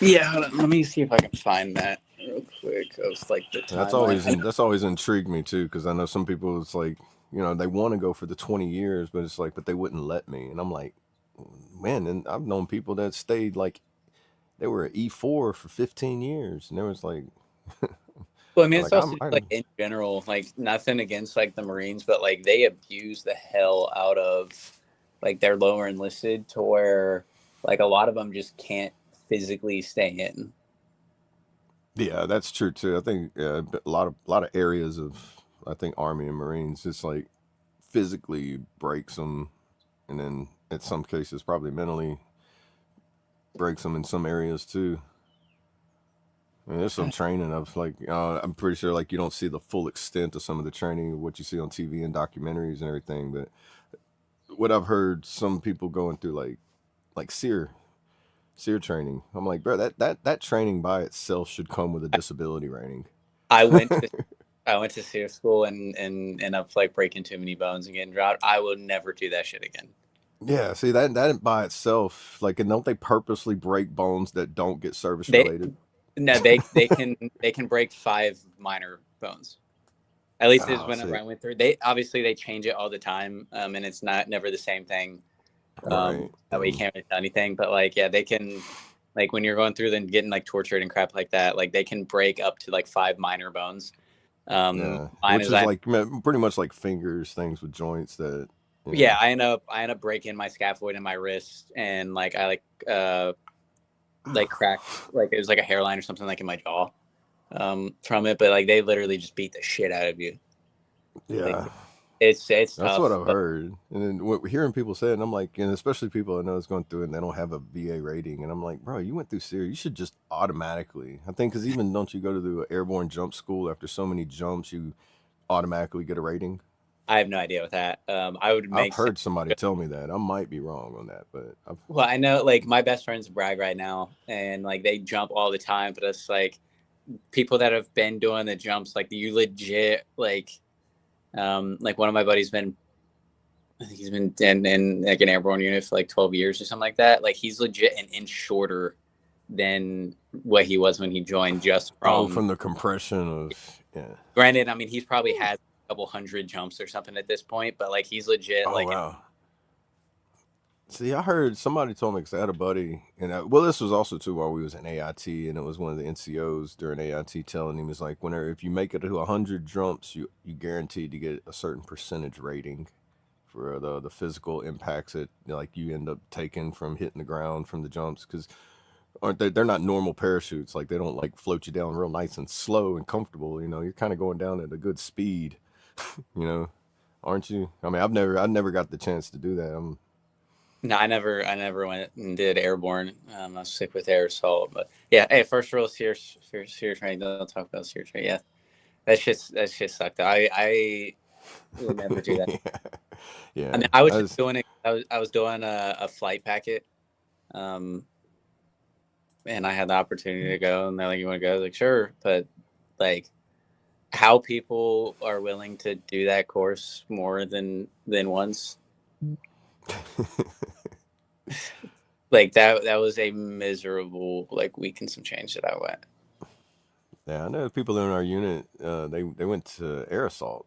Yeah, hold on, let me see if I can find that real quick. It was like the timeline. That's always intrigued me too because I know some people it's like they want to go for the 20 years but it's like but they wouldn't let me and I'm like man, and I've known people that stayed like they were at E4 for 15 years and there was like Well, I mean, it's like also like in general, like nothing against like the Marines, but like they abuse the hell out of like their lower enlisted to where like a lot of them just can't physically stay in. Yeah, that's true too. I think a lot of areas of I think Army and Marines just like physically breaks them, and then in some cases probably mentally breaks them in some areas too. I mean, there's some training of like I'm pretty sure like you don't see the full extent of some of the training of what you see on TV and documentaries and everything, but what I've heard some people going through like SEER training. I'm like, bro, that training by itself should come with a disability rating. I went to SEER school and end up like breaking too many bones and getting dropped. I will never do that shit again. Yeah, see that by itself, like, and don't they purposely break bones that don't get service related? No, they can break 5 minor bones. At least is whenever I went through. They change it all the time, and it's never the same thing. Right. That way you can't really tell anything. But like, yeah, they can, like when you're going through and getting like tortured and crap like that, like they can break up to like 5 minor bones. Yeah, which is like pretty much like fingers, things with joints that. Yeah, I end up breaking my scaphoid in my wrist, and like I like cracked, like it was like a hairline or something like in my jaw from it, but like they literally just beat the shit out of you. Yeah, like, it's that's tough, what I've heard, and then hearing people say it, and I'm like, and especially people I know is going through it and they don't have a VA rating, and I'm like, bro, you went through SEER, you should just automatically. I think because even don't you go to the airborne jump school after so many jumps, you automatically get a rating. I have no idea with that. I've heard somebody tell me that. I might be wrong on that, but well, I know like my best friend's brag right now, and like they jump all the time, but it's like people that have been doing the jumps, like you legit like one of my buddies been I think he's been in like an airborne unit for like 12 years or something like that. Like he's legit an inch shorter than what he was when he joined, just from the compression of Granted, I mean he's probably had a couple hundred jumps or something at this point, but like he's legit wow. See, I heard somebody told me, because I had a buddy, and this was also too while we was in AIT, and it was one of the NCOs during AIT telling him, it's like, if you make it to 100 jumps, you guaranteed to get a certain percentage rating for the physical impacts that like you end up taking from hitting the ground from the jumps, because they're not normal parachutes. Like they don't like float you down real nice and slow and comfortable. You're kind of going down at a good speed. Aren't you? I mean, I never got the chance to do that. No, I never went and did airborne. I was sick with air assault, but yeah. Hey, first rule of SEER training. Don't talk about SEER training. Yeah, that shit sucked. I would never do that. Yeah. I mean, I was just doing it. I was doing a flight packet, and I had the opportunity to go, and they're like, "You want to go?" I was like, "Sure," but like, how people are willing to do that course more than once. Like that was a miserable week and some change that I went. Yeah, I know people in our unit. They went to air assault.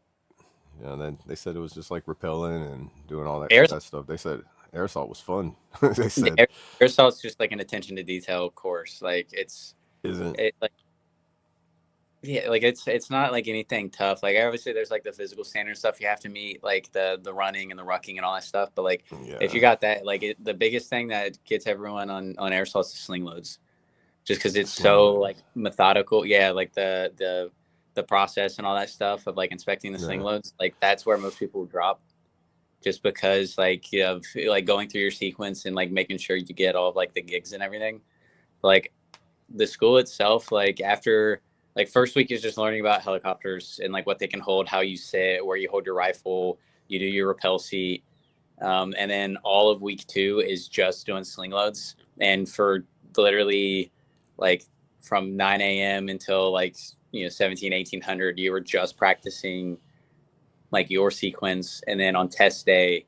Then they said it was just like rappelling and doing all that stuff. They said air assault was fun. They said air assault's just like an attention to detail course. Like it's it's not like anything tough. Like obviously there's like the physical standard stuff you have to meet, like the running and the rucking and all that stuff. But like if you got that, like the biggest thing that gets everyone on air assault is sling loads, just because it's so like methodical. Yeah, like the process and all that stuff of like inspecting the sling loads. Like that's where most people drop, just because like you have like going through your sequence and like making sure you get all of like the gigs and everything. Like the school itself, like after. Like first week is just learning about helicopters and like what they can hold, how you sit, where you hold your rifle, you do your rappel seat. And then all of week 2 is just doing sling loads. And for literally like from 9 a.m. until 1800, you were just practicing like your sequence. And then on test day,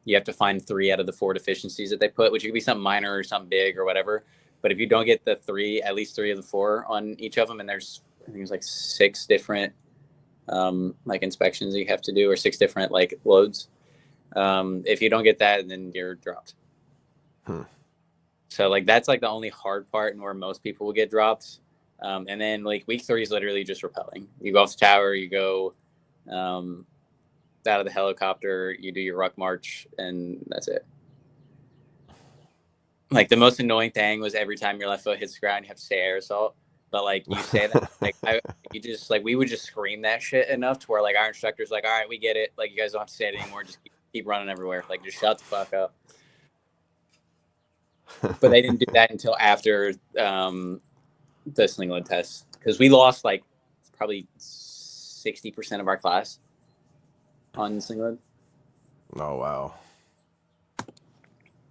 you have to find 3 out of the 4 deficiencies that they put, which could be something minor or something big or whatever. But if you don't get the 3, at least 3 of the 4 on each of them, and there's, I think it's like 6 different like inspections that you have to do, or 6 different like loads. If you don't get that, then you're dropped. So like that's like the only hard part, and where most people will get dropped. And then like week 3 is literally just rappelling. You go off the tower, you go out of the helicopter, you do your ruck march, and that's it. Like the most annoying thing was every time your left foot hits the ground, you have to say air assault. But like you say that, like we would just scream that shit enough to where like our instructor's like, all right, we get it. Like you guys don't have to say it anymore. Just keep running everywhere. Like just shut the fuck up. But they didn't do that until after the sling load test, because we lost like probably 60% of our class on sling load. Oh wow.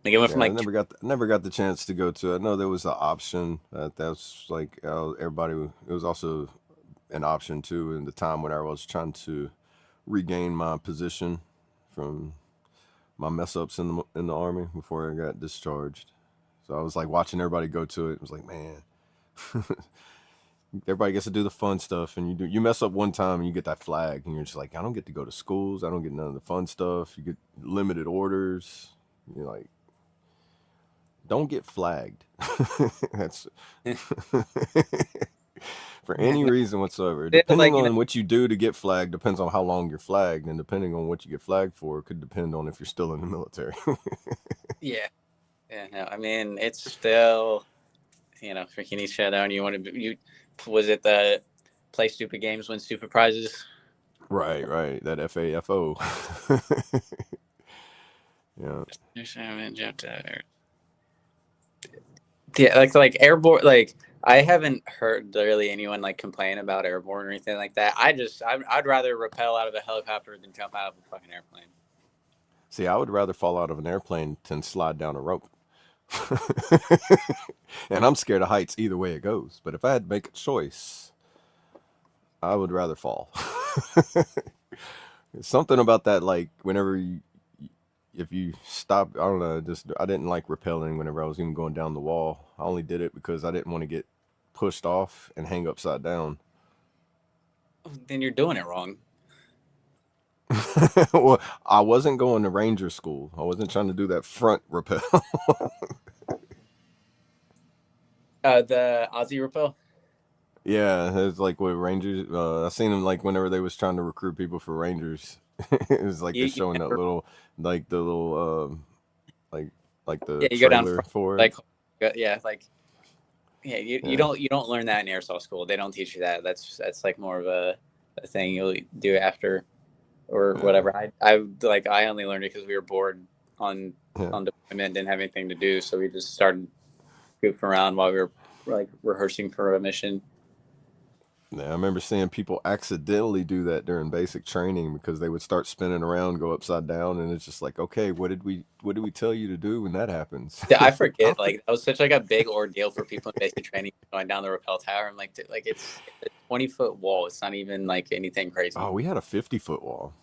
Like it went from like never got the chance to go to it. I know there was an option. That's like everybody. It was also an option too in the time when I was trying to regain my position from my mess ups in the Army before I got discharged. So I was like watching everybody go to it. It was like, man, everybody gets to do the fun stuff, and you mess up one time and you get that flag, and you're just like, I don't get to go to schools. I don't get none of the fun stuff. You get limited orders. You're like, don't get flagged. That's for any reason whatsoever. Depending on what you do to get flagged depends on how long you're flagged, and depending on what you get flagged for, it could depend on if you're still in the military. Yeah. No, I mean it's still, freaking each other, and was it the play stupid games, win stupid prizes? Right. That F.O.B. Yeah. Yeah, like airborne, like I haven't heard really anyone like complain about airborne or anything like that. I'd rather rappel out of a helicopter than jump out of a fucking airplane. See, I would rather fall out of an airplane than slide down a rope. And I'm scared of heights either way it goes. But if I had to make a choice, I would rather fall. Something about that, like whenever if you stop, I don't know, just I didn't like rappelling whenever I was even going down the wall. I only did it because I didn't want to get pushed off and hang upside down. Then you're doing it wrong. Well, I wasn't going to ranger school. I wasn't trying to do that front rappel. The Aussie rappel. Yeah, it's like with rangers. I seen them like whenever they was trying to recruit people for rangers. It was like they're You showing that never, little, like the little, like the yeah, you go down trailer front, for it. like yeah, like yeah, you Yeah. don't learn that in airsoft school. They don't teach you that. That's like more of a thing you'll do after or Yeah. whatever. I only learned it because we were bored on Yeah. deployment, didn't have anything to do, so we just started goofing around while we were like rehearsing for a mission. Yeah, I remember seeing people accidentally do that during basic training because they would start spinning around, go upside down, and it's just like, okay, what did we tell you to do when that happens? Yeah, I forget. Like that was such like a big ordeal for people in basic training going down the rappel tower. I'm like, it's a 20-foot wall. It's not even like anything crazy. Oh, we had a 50-foot wall.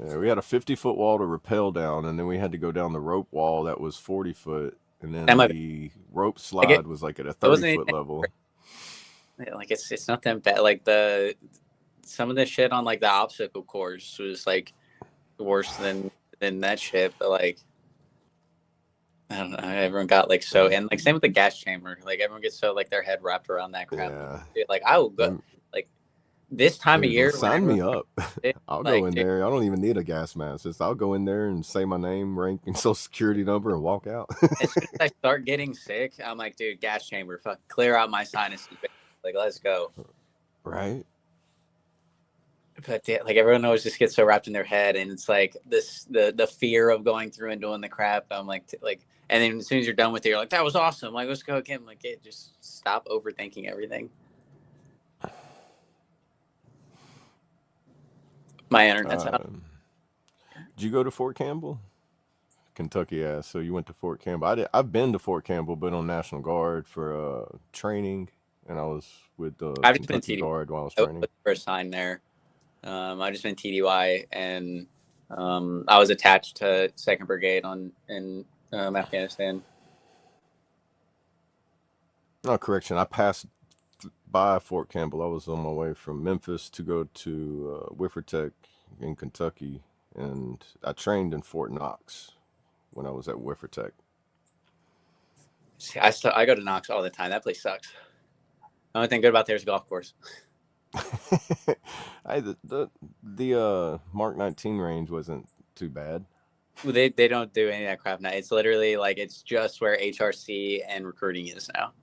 Yeah, we had a 50-foot wall to rappel down, and then we had to go down the rope wall that was 40 foot, and then the rope slide was like at a 30-foot level. Like it's not that bad. Like some of the shit on like the obstacle course was like worse than that shit. But like I don't know, everyone got like so, and like same with the gas chamber. Like everyone gets so like their head wrapped around that crap. Yeah. Like I will go like this time of year. Sign me up. I'll like, go in there. I don't even need a gas mask. Just I'll go in there and say my name, rank, and social security number, and walk out. As soon as I start getting sick, I'm like, dude, gas chamber, fuck, clear out my sinuses. Like, let's go. Right. But like everyone always just gets so wrapped in their head, and it's like the fear of going through and doing the crap. I'm like, and then as soon as you're done with it, you're like, that was awesome. Like, let's go again. Like, just stop overthinking everything. My internet's out. Did you go to Fort Campbell? Kentucky ass. So you went to Fort Campbell. I've been to Fort Campbell, but on National Guard for training, and I was with the Kentucky Guard while I was training. For a sign there. I just been TDY, and I was attached to 2nd Brigade in Afghanistan. No, correction. I passed by Fort Campbell. I was on my way from Memphis to go to Wiffertech in Kentucky, and I trained in Fort Knox when I was at Wiffertech. See, I go to Knox all the time. That place sucks. The only thing good about there is a golf course. The Mark 19 range wasn't too bad. Well, they don't do any of that crap now. It's literally like it's just where HRC and recruiting is now.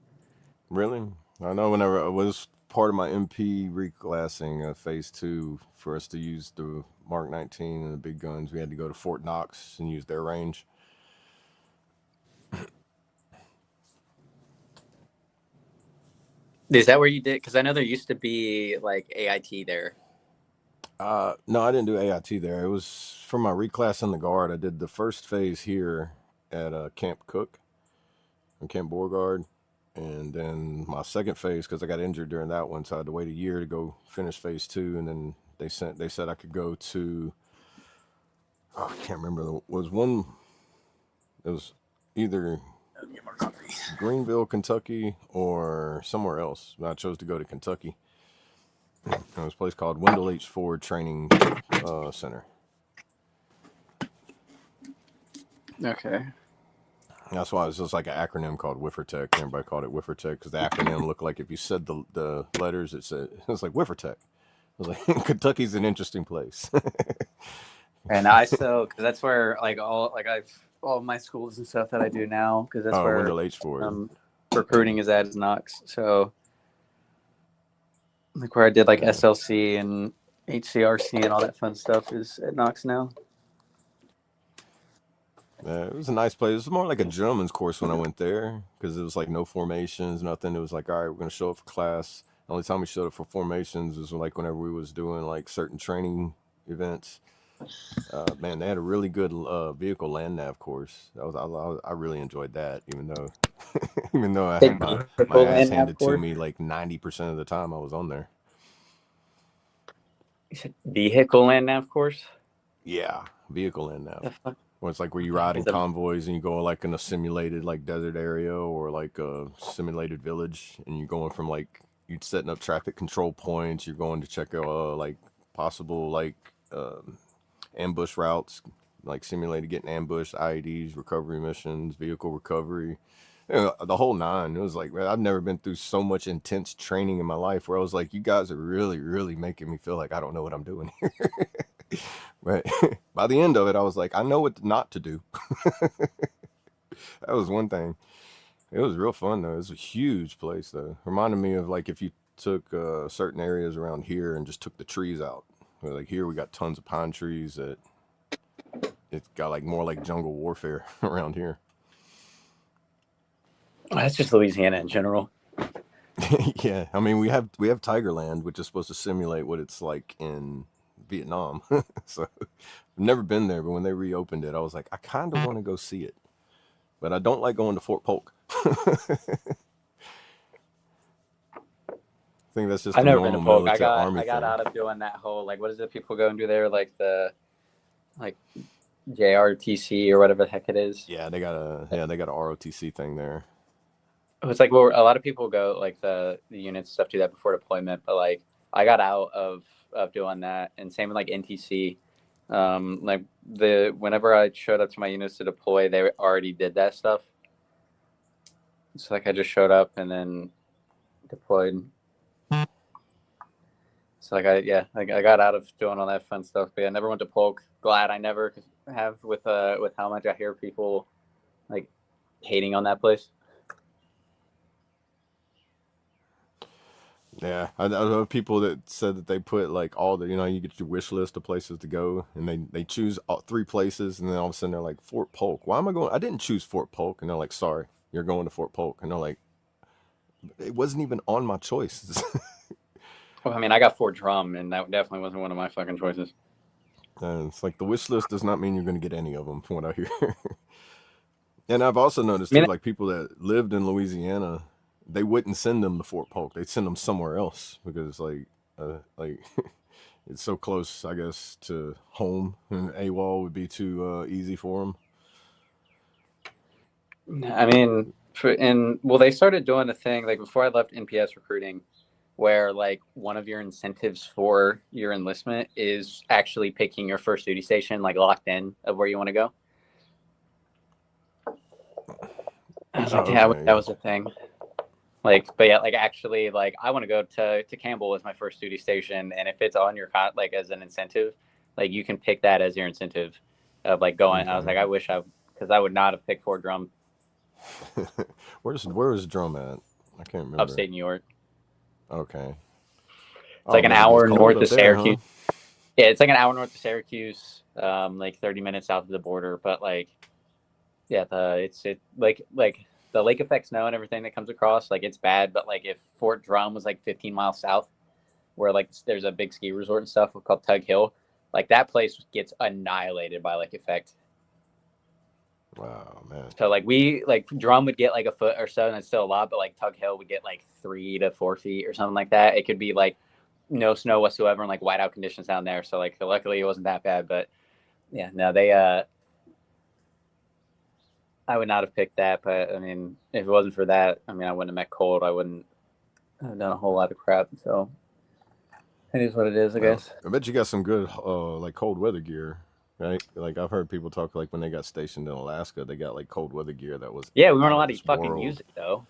Really? I know whenever it was part of my MP reclassing phase 2 for us to use the Mark 19 and the big guns, we had to go to Fort Knox and use their range. Is that where you did? Because I know there used to be like AIT there. No, I didn't do AIT there. It was for my reclass in the Guard. I did the first phase here at Camp Cook and Camp Beauregard. And then my second phase, because I got injured during that one, so I had to wait a year to go finish phase 2. And then they said I could go to, I can't remember. It was either Greenville, Kentucky, or somewhere else. I chose to go to Kentucky. It was a place called Wendell H. Ford Training Center. Okay. That's why it's just like an acronym called Wiffertech. Everybody called it Wiffertech because the acronym looked like if you said the letters, it was like Wiffertech. I was like, Kentucky's an interesting place. And because that's where all my schools and stuff that I do now, because that's where Wendell H. Ford. Recruiting is at Knox. So like where I did like SLC and HCRC and all that fun stuff is at Knox now. Yeah, it was a nice place. It was more like a gentleman's course when I went there because it was like no formations, nothing. It was like, all right, we're going to show up for class. The only time we showed up for formations was like whenever we was doing like certain training events. Man, they had a really good vehicle land nav course. I really enjoyed that, even though I had my ass handed to me like 90% of the time I was on there. You said vehicle land nav course? Yeah, vehicle in nav. The fuck? Where it's like where you What the heck ride in is a convoys and you go like in a simulated like desert area or like a simulated village, and you're going from like you're setting up traffic control points. You're going to check out like possible like ambush routes, like simulated getting ambushed, IEDs, recovery missions, vehicle recovery, the whole nine. It was like, man, I've never been through so much intense training in my life where I was like, you guys are really, really making me feel like I don't know what I'm doing here. But by the end of it, I was like, I know what not to do. That was one thing. It was real fun though. It was a huge place though. Reminded me of like if you took certain areas around here and just took the trees out. Like here we got tons of pine trees that it's got like more like jungle warfare around here. That's just Louisiana in general. Yeah, I mean we have Tigerland, which is supposed to simulate what it's like in Vietnam. So I've never been there, but when they reopened it, I was like, I kind of want to go see it, but I don't like going to Fort Polk. I think that's just I've a never been to normal Polk. I army got thing. out of doing that whole like what is it people go and do there like the like JRTC or whatever the heck it is. Yeah, they got a ROTC thing there. It's like well, a lot of people go like the units stuff do that before deployment, but like I got out of doing that, and same with like NTC. Like whenever I showed up to my units to deploy, they already did that stuff. So like I just showed up and then deployed. So like I got out of doing all that fun stuff, but I never went to Polk. Glad I never have with how much I hear people like hating on that place. Yeah, I know people that said that they put like all the, you get your wish list of places to go, and they choose 3 places, and then all of a sudden they're like, Fort Polk. Why am I going? I didn't choose Fort Polk, and they're like, sorry, you're going to Fort Polk, and they're like, it wasn't even on my choice. Well, I mean, I got Fort Drum, and that definitely wasn't one of my fucking choices. And it's like the wish list does not mean you're going to get any of them, from what I hear. And I've also noticed too, like people that lived in Louisiana, they wouldn't send them to Fort Polk. They'd send them somewhere else because like it's so close, I guess, to home, and AWOL would be too easy for them. I mean, they started doing a thing like before I left NPS recruiting, where like one of your incentives for your enlistment is actually picking your first duty station, like locked in of where you want to go. I was like, yeah, that was a thing. Like, but yeah, like actually, like I want to go to Campbell as my first duty station, and if it's on your like as an incentive, like you can pick that as your incentive of like going. Okay. I was like, I wish because I would not have picked Fort Drum. Where is Drum at? I can't remember. Upstate New York. Okay. It's like an hour north of Syracuse. Huh? Yeah, it's like an hour north of Syracuse, like 30 minutes south of the border. But like, yeah, like the lake effect snow and everything that comes across, like it's bad. But like if Fort Drum was like 15 miles south, where like there's a big ski resort and stuff called Tug Hill, like that place gets annihilated by lake effect. Wow, man. So like Drum would get like a foot or so, and it's still a lot, but like Tug Hill would get like 3 to 4 feet or something like that. It could be like no snow whatsoever and like whiteout conditions down there. So like luckily it wasn't that bad, but yeah, no, I would not have picked that, but I mean, if it wasn't for that, I mean, I wouldn't have met cold. I wouldn't have done a whole lot of crap. So it is what it is, I guess. I bet you got some good like cold weather gear. Right, like I've heard people talk like when they got stationed in Alaska, they got like cold weather gear that was. Yeah, we weren't allowed to fucking use it though.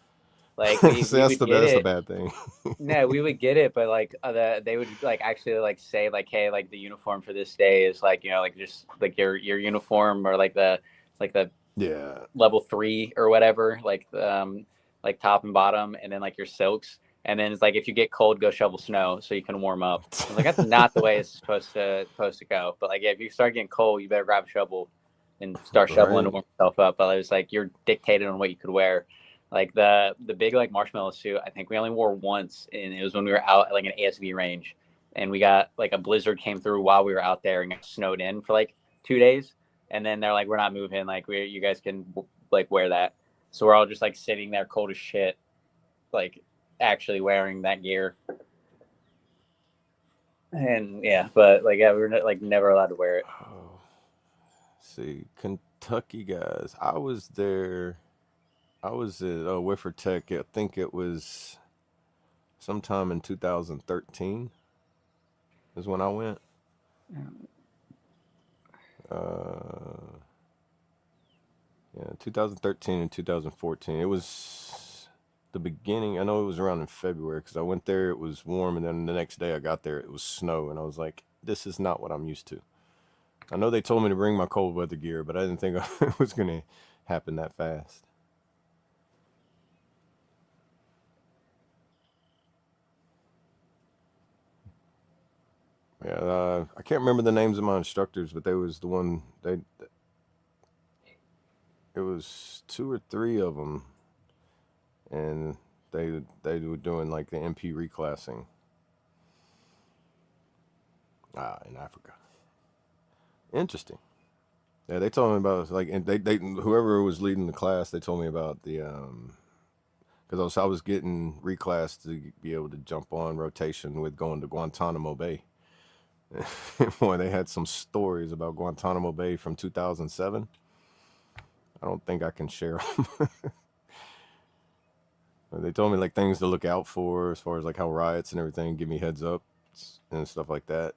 Like that's the bad thing. No, we would get it, but like they would like actually like say like, hey, like the uniform for this day is like like just like your uniform or like the yeah level 3 or whatever, like top and bottom, and then like your silks. And then it's like, if you get cold, go shovel snow so you can warm up. I was like, that's not the way it's supposed to go. But like, yeah, if you start getting cold, you better grab a shovel and start shoveling to warm yourself up. But it was like, you're dictated on what you could wear. Like the big like marshmallow suit, I think we only wore once, and it was when we were out at like an ASV range, and we got like a blizzard came through while we were out there and got snowed in for like 2 days. And then they're like, we're not moving. Like you guys can like wear that. So we're all just like sitting there cold as shit, like actually wearing that gear. And yeah, but like, yeah, we were like never allowed to wear it. Oh, see, Kentucky guys. I was there. I was at Whiffer Tech. I think it was sometime in 2013 is when I went. Yeah, 2013 and 2014. It was the beginning. I know it was around in February because I went there. It was warm, and then the next day I got there, it was snow, and I was like, "This is not what I'm used to." I know they told me to bring my cold weather gear, but I didn't think it was going to happen that fast. Yeah, I can't remember the names of my instructors, but they was the one. It was 2 or 3 of them, and they were doing like the MP reclassing. In Africa. Interesting. Yeah, they told me about like, and they whoever was leading the class, they told me about the because I was getting reclassed to be able to jump on rotation with going to Guantanamo Bay. Boy, they had some stories about Guantanamo Bay from 2007. I don't think I can share them. They told me like things to look out for as far as like how riots and everything, give me heads up and stuff like that.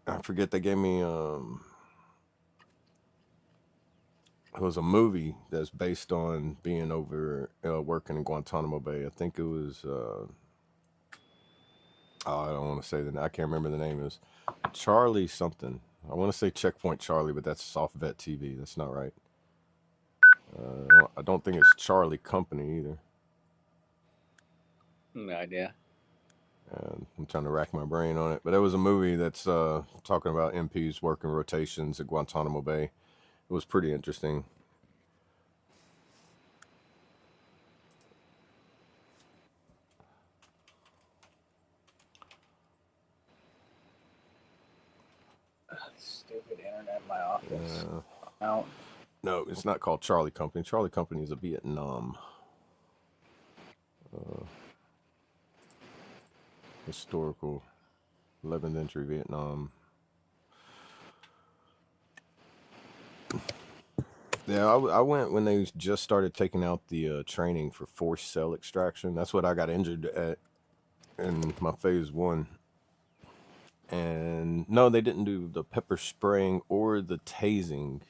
I forget they gave me it was a movie that's based on being over working in Guantanamo Bay. I think it was I don't want to say I can't remember the name. It was Charlie something. I want to say Checkpoint Charlie, but that's Soft Vet TV. That's not right. I don't think it's Charlie Company either. No idea. I'm trying to rack my brain on it, but it was a movie that's talking about MPs working rotations at Guantanamo Bay. It was pretty interesting. Stupid internet in my office. No. No, it's not called Charlie Company. Charlie Company is a Vietnam historical 11th century Vietnam. Yeah, I went when they just started taking out the training for forced cell extraction. That's what I got injured at in my phase 1. And no, they didn't do the pepper spraying or the tasing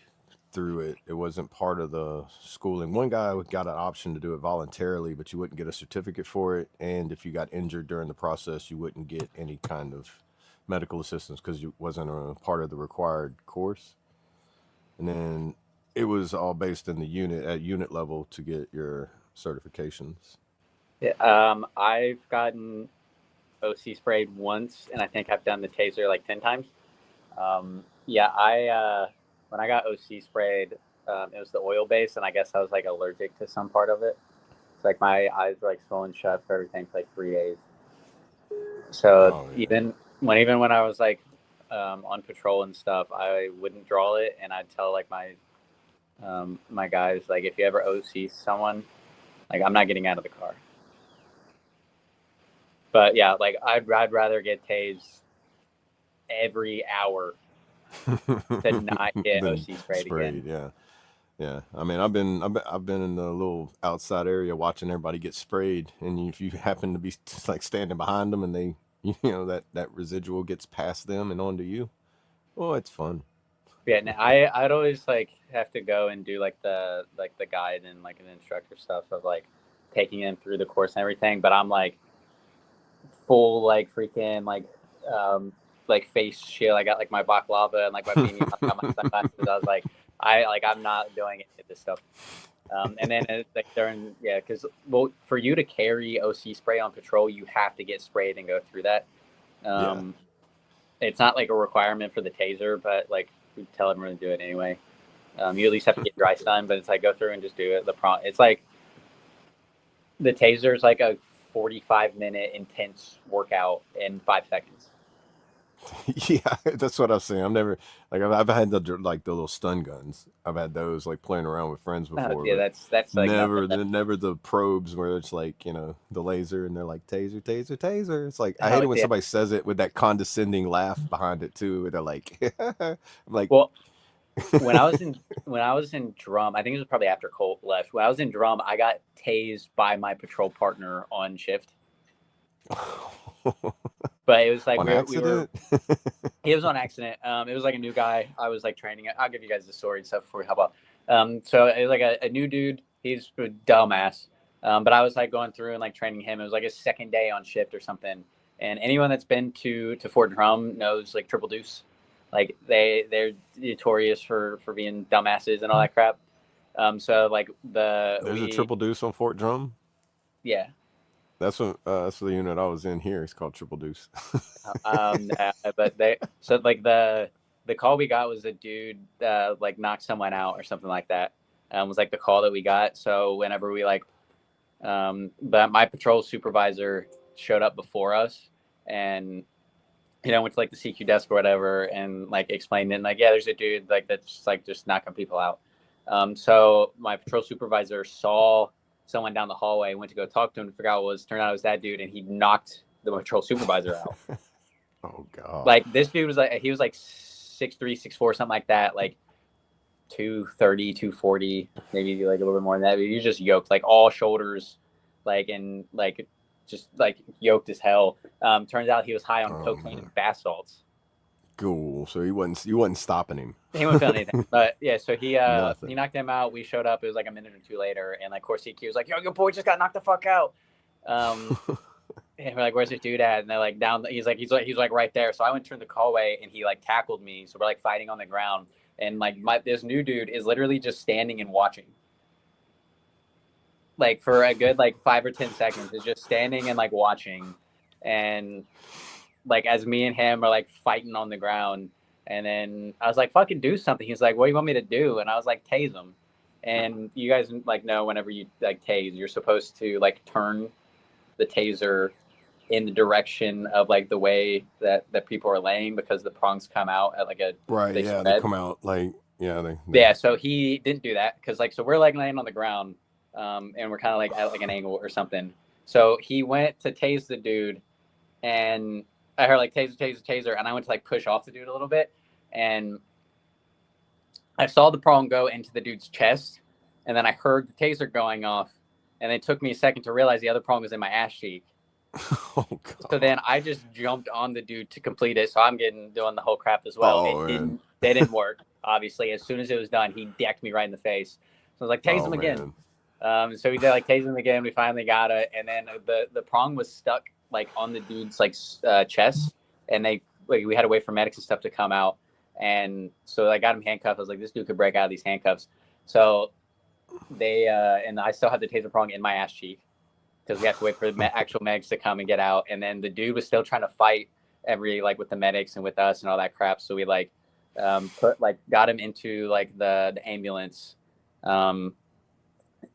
through it. It wasn't part of the schooling. One guy got an option to do it voluntarily, but you wouldn't get a certificate for it. And if you got injured during the process, you wouldn't get any kind of medical assistance because you wasn't a part of the required course. And then it was all based in the unit level to get your certifications. Yeah, I've gotten OC sprayed once, and I think I've done the taser like 10 times. Yeah, when I got OC sprayed, it was the oil base, and I guess I was like allergic to some part of it. It's like my eyes were like swollen shut for everything for like 3 days. So even when I was like on patrol and stuff, I wouldn't draw it, and I'd tell like my guys, like, if you ever OC someone, like, I'm not getting out of the car. But yeah, like I'd rather get tased every hour than not get OC sprayed again. Yeah. I mean, I've been in the little outside area watching everybody get sprayed, and if you happen to be like standing behind them and they, that residual gets past them and onto you, well, it's fun. Yeah, and I'd always like have to go and do like the guide and like an instructor stuff of like taking them through the course and everything. But I'm like full like freaking like face shield. I got like my baklava and like my beanie. I got my sunglasses. I was like, I'm not doing any of this stuff. And then it's like because for you to carry OC spray on patrol, you have to get sprayed and go through that. It's not like a requirement for the taser, but like we tell everyone to do it anyway. You at least have to get dry stun, but it's like go through and just do it. It's like the taser is like a 45-minute intense workout in 5 seconds. Yeah, that's what I'm saying. I'm never like I've had the little stun guns. I've had those like playing around with friends Oh, before, yeah, but that's like nothing. never the probes where it's like the laser and they're like taser, taser, taser. It's like I hate Oh, it when yeah. somebody says it with that condescending laugh behind it too. And they're like, I'm like, Well, when I was in drum, I think it was probably after Colt left. When I was in drum, I got tased by my patrol partner on shift. But it was like on we were accident. he was on accident. It was like a new guy. I was like training. I'll give you guys the story and stuff before we hop up. So it was like a new dude. He's a dumbass. But I was like going through and like training him. It was like his second day on shift or something. And anyone that's been to Fort Drum knows like Triple Deuce. Like they're notorious for being dumbasses and all that crap. So like There's a triple deuce on Fort Drum. yeah. That's the unit I was in here. It's called Triple Deuce. But like the call we got was a dude like knocked someone out or something like that. Was like the call that we got. So whenever we like, but my patrol supervisor showed up before us and went to like the CQ desk or whatever and like explained it and like, yeah, there's a dude like that's like just knocking people out. So my patrol supervisor saw someone down the hallway, went to go talk to him, forgot what it was, turned out it was that dude, and he knocked the patrol supervisor out. Oh god. Like this dude was like, he was like 6'3", 6'4", something like that, like 230, 240, maybe like a little bit more than that. But he was just yoked, like all shoulders, like and like just like yoked as hell. Turns out he was high on cocaine and bath salts. Cool. So you wasn't stopping him. He wouldn't feel anything. But yeah, so he Nothing. knocked him out. We showed up. It was like a minute or two later, and like course CQ was like, "Yo, your boy just got knocked the fuck out." And we're like, "Where's this dude at?" And they're like, "Down." He's like right there. So I went through the hallway, and he like tackled me. So we're like fighting on the ground, and like this new dude is literally just standing and watching. Like for a good like 5 or 10 seconds, is just standing and like watching, and like as me and him are like fighting on the ground. And then I was like, fucking do something. He's like, what do you want me to do? And I was like, tase him. And you guys like know whenever you like tase, you're supposed to like turn the taser in the direction of like the way that people are laying, because the prongs come out at like a right. Yeah, they come out like yeah. So he didn't do that because like so we're like laying on the ground, and we're kind of like at like an angle or something. So he went to tase the dude, and I heard like taser, taser, taser, and I went to like push off the dude a little bit, and I saw the prong go into the dude's chest, and then I heard the taser going off, and it took me a second to realize the other prong was in my ass cheek. Oh god. So then I just jumped on the dude to complete it, so I'm doing the whole crap as well. Oh, They didn't work, obviously. As soon as it was done, he decked me right in the face. So I was like, tase him again. So we did like tase him again. We finally got it, and then the prong was stuck like on the dude's like chest, and we had to wait for medics and stuff to come out, and so I got him handcuffed. I was like, this dude could break out of these handcuffs. So they and I still had the taser prong in my ass cheek because we have to wait for the actual medics to come and get out, and then the dude was still trying to fight with the medics and with us and all that crap. So we like got him into like the ambulance.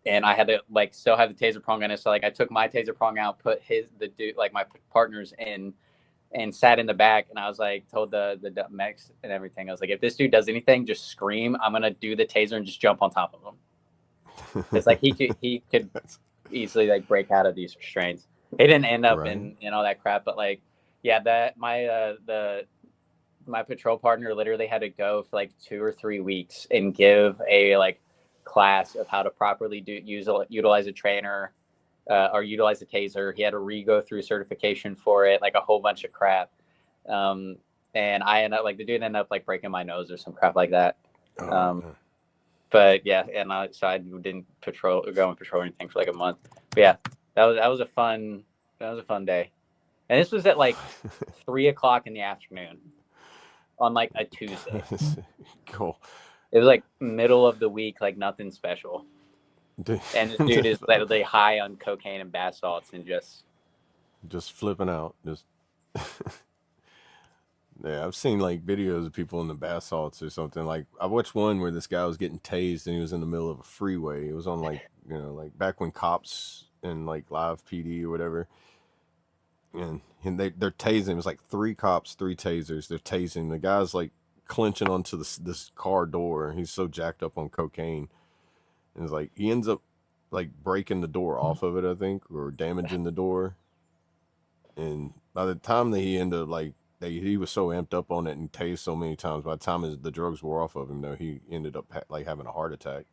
And I had to like still have the taser prong in it. So like I took my taser prong out, put the dude like my partners in, and sat in the back. And I was like, told the medics and everything. I was like, if this dude does anything, just scream. I'm gonna do the taser and just jump on top of him. It's like he could easily like break out of these restraints. He didn't end up in all that crap, but like yeah, that my patrol partner literally had to go for like 2 or 3 weeks and give a like class of how to properly utilize a trainer or utilize a taser. He had to go through certification for it, like a whole bunch of crap. And I ended up like the dude ended up like breaking my nose or some crap like that. But yeah, and so I didn't go and patrol anything for like a month. But yeah, that was a fun day. And this was at like 3:00 in the afternoon on like a Tuesday. Cool. It was like middle of the week, like nothing special. And this dude is literally high on cocaine and bath salts and just flipping out. Just yeah, I've seen like videos of people in the bath salts or something. Like I watched one where this guy was getting tased and he was in the middle of a freeway. It was on like like back when cops and like live PD or whatever. and they're tasing. It was like 3 cops, 3 tasers. They're tasing. The guy's like clenching onto this car door. He's so jacked up on cocaine, and it's like he ends up like breaking the door off of it, I think, or damaging the door. And by the time that he ended up like he was so amped up on it and tased so many times, by the time the drugs wore off of him, though, he ended up like having a heart attack.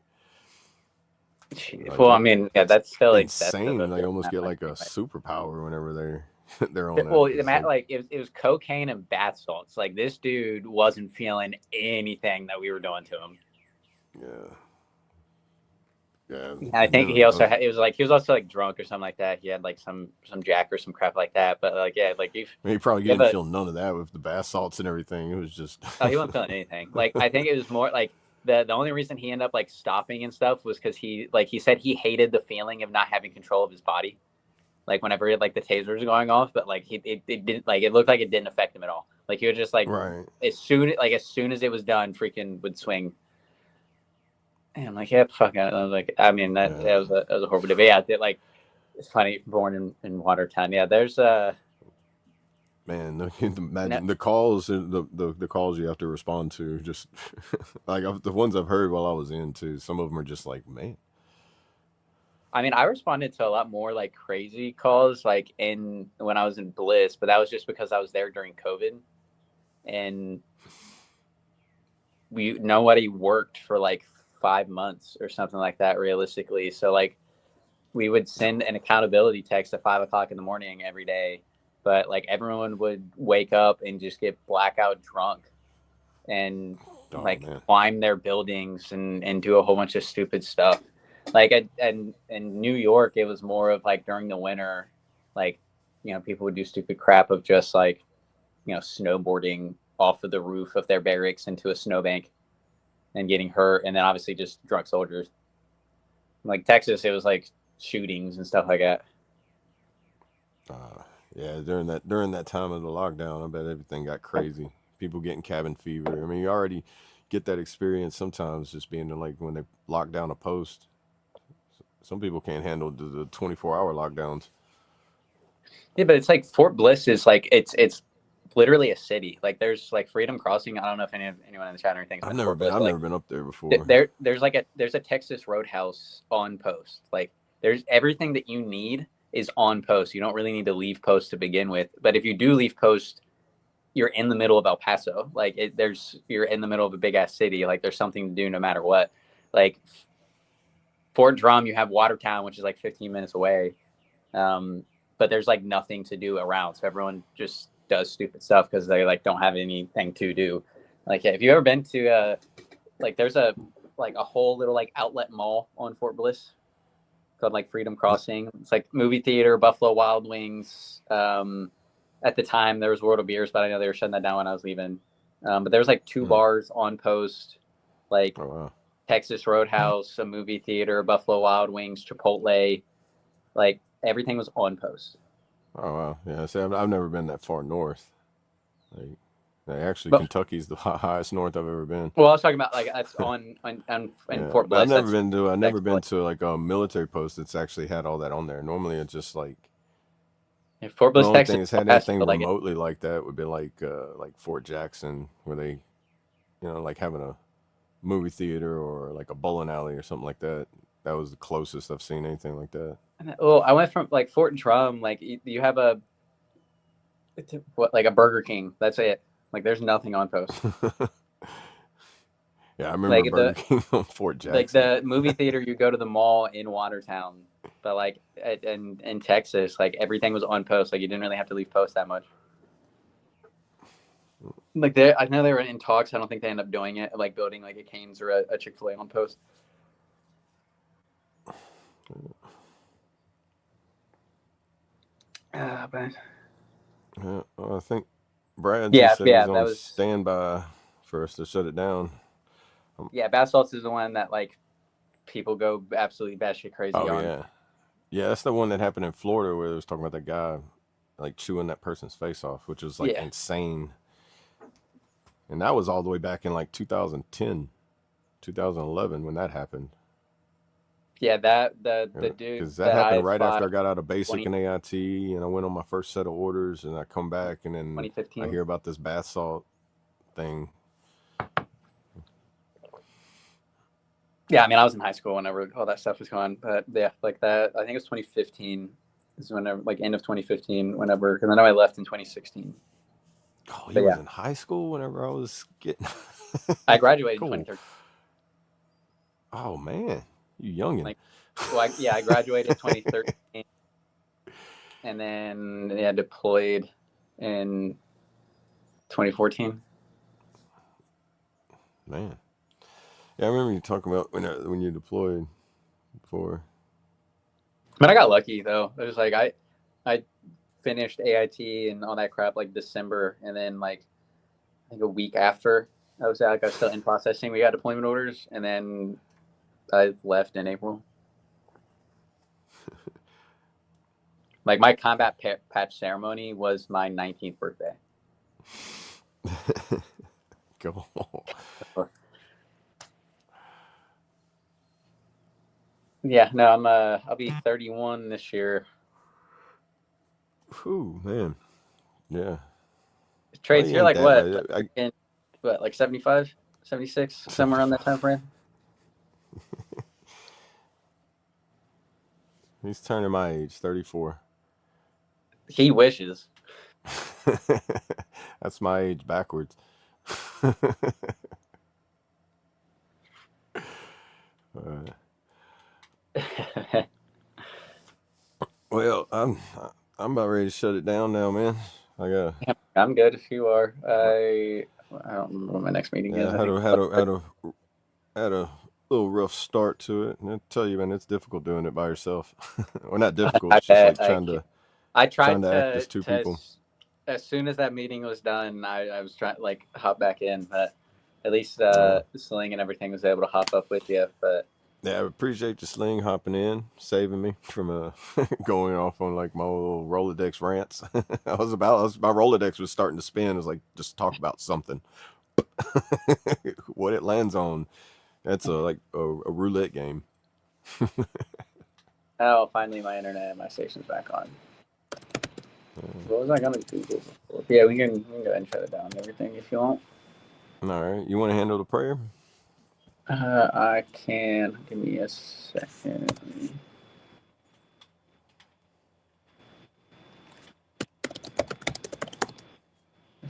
Like well, I mean, yeah, that's still insane. Like almost get like a anyway. superpower whenever they're on that. Well, Like, it was cocaine and bath salts. Like this dude wasn't feeling anything that we were doing to him. yeah. Yeah, I think he also he was also like drunk or something like that. He had like some jack or some crap like that. But like yeah, like he probably didn't feel none of that with the bath salts and everything. It was just oh, he wasn't feeling anything. Like I think it was more like the only reason he ended up like stopping and stuff was because he said he hated the feeling of not having control of his body. Like whenever like the tasers were going off, but like it didn't, like it looked like it didn't affect him at all. Like he was just like right. as soon as it was done, freaking would swing. And I'm like, yeah, fuck it. I was like, I mean, that was a horrible debate. Yeah, like it's funny, born in Watertown. Yeah, there's man, the calls, the calls you have to respond to, just like the ones I've heard while I was in too. Some of them are just like, man. I mean, I responded to a lot more like crazy calls like when I was in Bliss, but that was just because I was there during COVID, and nobody worked for like 5 months or something like that, realistically. So like we would send an accountability text at 5 o'clock in the morning every day, but like everyone would wake up and just get blackout drunk and climb their buildings and do a whole bunch of stupid stuff. Like in New York, it was more of like during the winter, like, you know, people would do stupid crap of just like, you know, snowboarding off of the roof of their barracks into a snowbank and getting hurt. And then obviously just drunk soldiers. Like Texas, it was like shootings and stuff like that. Yeah, during that time of the lockdown, I bet everything got crazy. People getting cabin fever. I mean, you already get that experience sometimes just being like when they lock down a post. Some people can't handle the 24-hour lockdowns. Yeah, but it's like Fort Bliss is like it's literally a city. Like there's like Freedom Crossing. I don't know if anyone in the chat or anything. I've never been up there before. There's a Texas Roadhouse on post. Like there's everything that you need is on post. You don't really need to leave post to begin with. But if you do leave post, you're in the middle of El Paso. Like you're in the middle of a big ass city. Like there's something to do no matter what. Like Fort Drum, you have Watertown, which is like 15 minutes away. But there's like nothing to do around. So everyone just does stupid stuff because they like don't have anything to do. Like, yeah, if you've ever been to like there's a whole little like outlet mall on Fort Bliss called like Freedom Crossing. It's like movie theater, Buffalo Wild Wings. At the time there was World of Beers, but I know they were shutting that down when I was leaving. But there was like 2 bars on post, like Texas Roadhouse, a movie theater, Buffalo Wild Wings, Chipotle, like everything was on post. Oh wow, yeah. See, I've never been that far north. Actually, Kentucky's the highest north I've ever been. Well, I was talking about like that's in Fort Bliss. I've never been to like a military post that's actually had all that on there. Normally, it's just like Fort Bliss, the only Texas. thing that's had anything remotely like that would be like Fort Jackson, where they, you know, like having a movie theater or like a bowling alley or something like that. That was the closest I've seen anything like that. Well, I went from like Fort Drum, like you have a Burger King. That's it. Like there's nothing on post. Yeah, I remember like Burger King on Fort Jackson. Like the movie theater, you go to the mall in Watertown, but like in Texas, like everything was on post. Like you didn't really have to leave post that much. Like I know they were in talks. I don't think they ended up doing it, like building like a Cane's or a Chick-fil-A on post. But yeah, well, I think Brad said he was on standby for us to shut it down. Yeah, bath salts is the one that like people go absolutely batshit crazy on. Yeah, that's the one that happened in Florida where it was talking about that guy like chewing that person's face off, which was like insane. And that was all the way back in like 2010, 2011 when that happened. Yeah, the dude Because that that I happened right after I fought got out of basic 20, and AIT, and I went on my first set of orders, and I come back, and then I 2015. hear about this bath salt thing. Yeah, I mean, I was in high school whenever all that stuff was going on, but yeah, like that. I think it was 2015 is whenever, like end of 2015, whenever, because I know I left in 2016. Oh, But you was yeah, in high school whenever I was getting. I graduated in Cool. 2013. Oh man, you youngin. Like, well, I graduated 2013, and then deployed in 2014. Man, yeah, I remember you talking about when you deployed before. But I got lucky though. It was like I finished AIT and all that crap like December, and then like I think a week after I was still in processing. We got deployment orders, and then I left in April. Like my combat patch ceremony was my 19th birthday. Go. Yeah, no, I'll be 31 this year. Whew, man. Yeah. Trace, Well, you're like what? I, Like 75, 76, somewhere around that time frame? He's turning my age, 34. He wishes. That's my age backwards. Well, I'm about ready to shut it down now, man. I'm good if you are. I don't remember what my next meeting is. I had a little rough start to it, and I tell you, man, it's difficult doing it by yourself. Or not difficult. It's just like I tried to act as two people. As soon as that meeting was done, I was trying to like hop back in, but at least Sling and everything was able to hop up with you. But yeah, I appreciate you, Sling, hopping in, saving me from going off on like my little Rolodex rants. My Rolodex was starting to spin. I was like, just talk about something. What it lands on, that's like a roulette game. oh, finally my internet and my station's back on. What was I gonna do before? Yeah, we can go ahead and shut it down and everything if you want. All right, you want to handle the prayer? I can. Give me a second.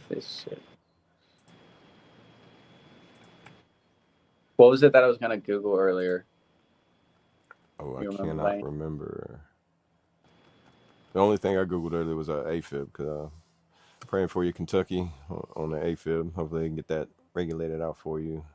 This shit. What was it that I was gonna Google earlier? Oh, I cannot remember. The only thing I Googled earlier was AFib, because praying for you, Kentucky, on the AFib. Hopefully they can get that regulated out for you.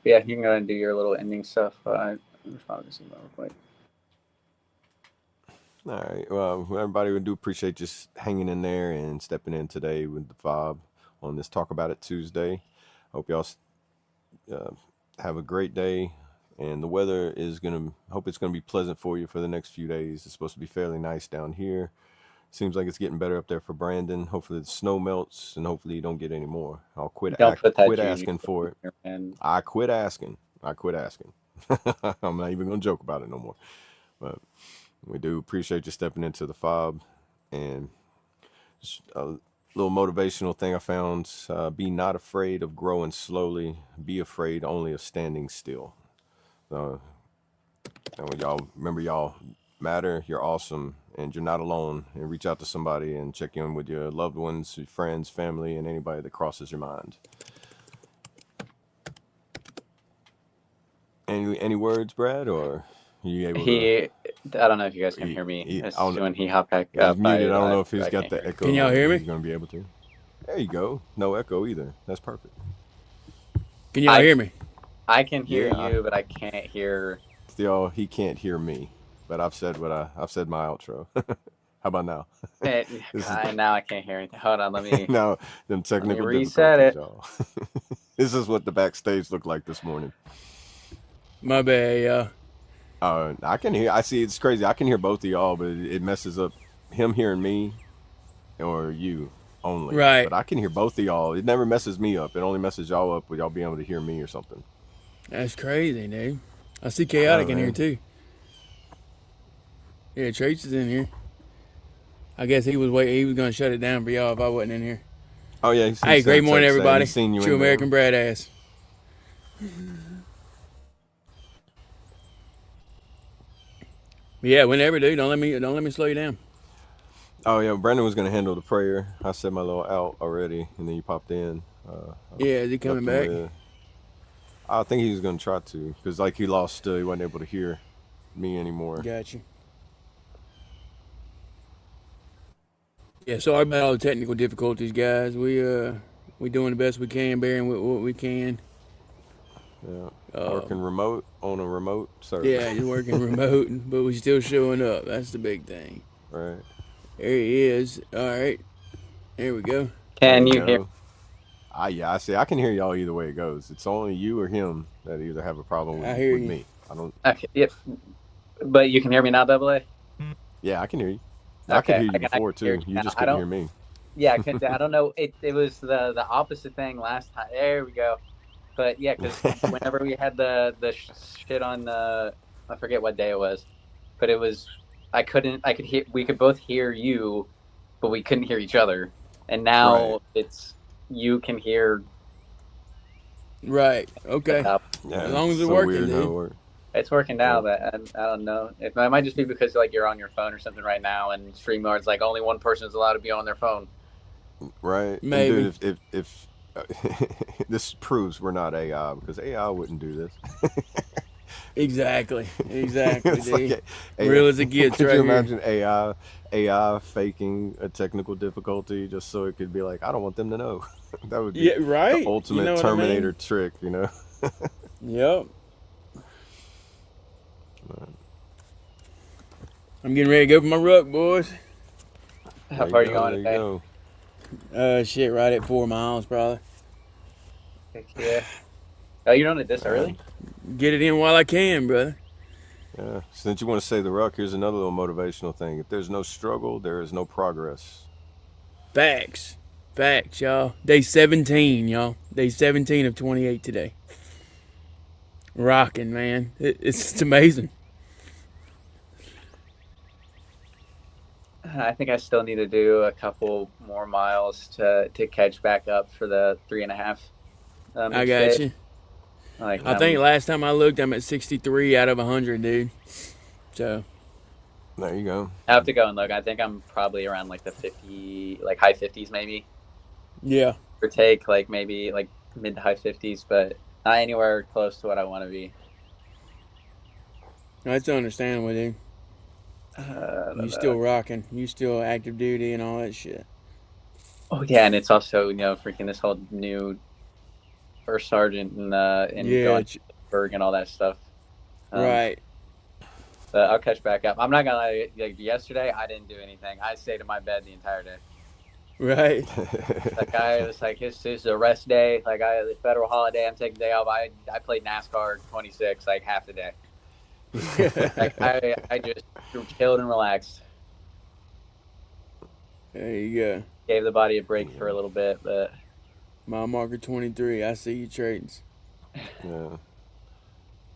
Yeah, you can go ahead and do your little ending stuff. I responded to email real quick. All right. Well, everybody, we do appreciate just hanging in there and stepping in today with the F.O.B on this Talk About It Tuesday. Hope y'all have a great day. And the weather is hope it's gonna be pleasant for you for the next few days. It's supposed to be fairly nice down here. Seems like it's getting better up there for Brandon. Hopefully the snow melts, and hopefully you don't get any more. I'll quit asking for it. I quit asking. I'm not even gonna joke about it no more. But we do appreciate you stepping into the F.O.B. And just a little motivational thing I found: be not afraid of growing slowly. Be afraid only of standing still. Y'all remember, y'all matter. You're awesome, and you're not alone. And reach out to somebody and check in with your loved ones, your friends, family, and anybody that crosses your mind. Any words, Brad, or are you able to? I don't know if you guys can hear me. When he hopped back up, he's muted. I don't know if he's got the echo. Can y'all hear me? He's gonna be able to. There you go. No echo either. That's perfect. Can y'all hear me? I can hear you, but I can't hear. Still, he can't hear me. But I've said my outro. How about now? Now I can't hear anything. Hold on, let me. Now, them technical reset difficulties, y'all. This is what the backstage looked like this morning. My bad, y'all. I can hear. I see. It's crazy. I can hear both of y'all, but it messes up him hearing me or you only. Right. But I can hear both of y'all. It never messes me up. It only messes y'all up with y'all being able to hear me or something. That's crazy, dude. I see I know, Chaotic in here man. too. Yeah, Trace is in here. I guess he was waiting. He was gonna shut it down for y'all if I wasn't in here. Oh yeah, he Hey, sent great a morning, text saying everybody. he's seen you True in there. American Brad ass. Yeah, whenever, dude. Don't let me slow you down. Oh yeah, Brandon was gonna handle the prayer. I said my little out already, and then you popped in. I Yeah, is he coming left him back? with. I think he was gonna try to, cause like he lost, he wasn't able to hear me anymore. Got you. Yeah, sorry about all the technical difficulties, guys. We doing the best we can, bearing with what we can. Yeah, working Um, remote on a remote server. yeah, you're working remote, but we still showing up. That's the big thing. Right. There he is. All right, there we go. There Can you you hear? go. Yeah, I see. I can hear y'all either way it goes. It's only you or him that either have a problem I hear with you. me. I don't. Okay, yep. But you can hear me now, Double A. Yeah, I can hear you. I could Okay, hear you I before can hear too. you You now. just I couldn't don't. hear me. Yeah, I couldn't. I don't know. It was the opposite thing last time. There we go. But yeah, because whenever we had the shit on I forget what day it was, but it was I couldn't. I could hear. We could both hear you, but we couldn't hear each other. And Right. now it's you can hear Right. the Okay. top. As Yeah, long it's as it's so working, weird how it dude. works. It's working Yeah. now, but I don't know. It might just be because like you're on your phone or something right now, and StreamYard's like only one person is allowed to be on their phone. Right. And Maybe. dude, if this proves we're not AI, because AI wouldn't do this. Exactly. Exactly, It's like dude. AI. Real as it gets Could you right here. imagine AI faking a technical difficulty just so it could be like, I don't want them to know. That would be Yeah, the right? You ultimate know what I Terminator mean? trick, you know? Yep. I'm getting ready to go for my ruck, boys. How There you far are you go. going There you today? go. Shit, right at 4 miles, probably. Heck yeah. Oh, you're doing it this early? Man. Get it in while I can, brother. Yeah. Since you want to say the ruck, here's another little motivational thing. If there's no struggle, there is no progress. Facts. Facts, y'all. Day 17, y'all. Day 17 of 28 today. Rocking, man. It's amazing. I think I still need to do a couple more miles to catch back up for the 3.5 I each got day. you. Like I think last time I looked, I'm at 63 out of 100, dude. So, There you go. I have to go and look. I think I'm probably around like the 50, like high 50s maybe, yeah. or take like maybe like mid to high 50s, but not anywhere close to what I want to be. That's understandable, dude. You still rocking. You still active duty and all that shit. Oh yeah, and it's also freaking this whole new first sergeant and Yeah, going to Pittsburgh and all that stuff. right. But I'll catch back up. I'm not gonna lie. Like yesterday, I didn't do anything. I stayed in my bed the entire day. Right. Like I was like, this is a rest day. Like the federal holiday. I'm taking the day off. I played NASCAR 26 like half the day. Like I just chilled and relaxed. There you go. Gave the body a break for a little bit, but Mile marker 23. I see you trades. Yeah.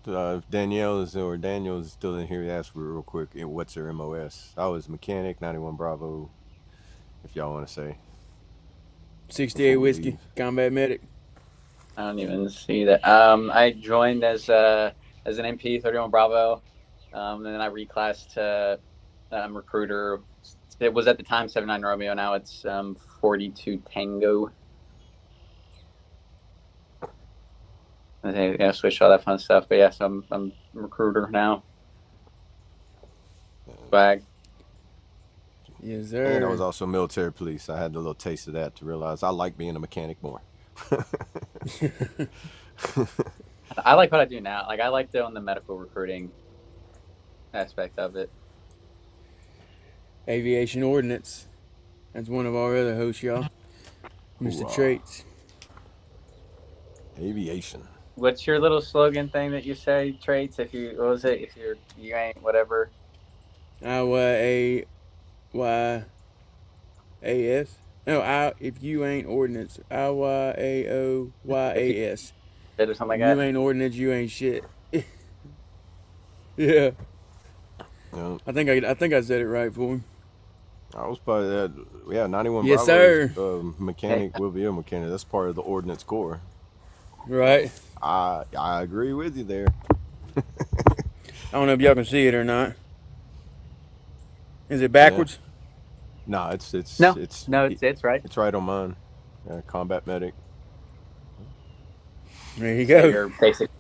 If Danielle is or Daniel is still in here, ask real quick, what's her MOS? I was mechanic, 91 Bravo, if y'all want to say. 68 Before we whiskey. leave. Combat medic. I don't even see that. I joined as an MP 31 Bravo, and then I reclassed to recruiter. It was at the time 79 Romeo. Now it's 42 Tango. I switched all that fun stuff, but yeah, so I'm a recruiter now. Swag. Yes, And I sir. was also military police. I had a little taste of that to realize I like being a mechanic more. I like what I do now. Like I like doing the medical recruiting aspect of it. Aviation ordnance. That's one of our other hosts, y'all. Mr. Hoorah. Traits. Aviation. What's your little slogan thing that you say, Traits? If you, what was it? If you ain't whatever. IYAYAS. No, if you ain't ordinance. If you IYAOYAS. did or something If like you that. ain't ordinance, you ain't shit. Yeah. Yeah, I think I said it right for him. I was part of that. Yeah, 91 Yes, Bravo is sir. Hey, mechanic, will be a mechanic. That's part of the ordnance corps. So Right. I agree with you there. I don't know if y'all can see it or not. Is it Yeah. backwards? No, no, it's right. it's right on mine. Combat medic. There you Is that go. your basic?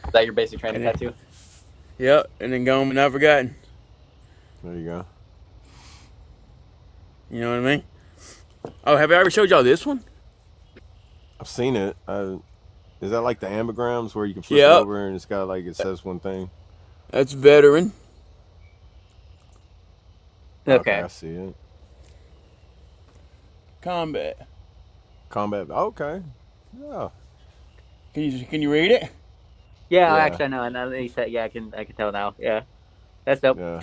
Is that your basic training And then, tattoo? yep, and then gone but not forgotten. There you go. You know what I mean? Oh, have I ever showed y'all this one? I've seen it. Is that like the ambigrams where you can flip it Yep. over and it's got like it says one thing? That's veteran. Okay, Okay. I see it. Combat. Combat. Okay. Yeah. Can you read it? Yeah, Yeah. actually, I know. Now that you said, yeah, I can tell now. Yeah, that's dope. Yeah.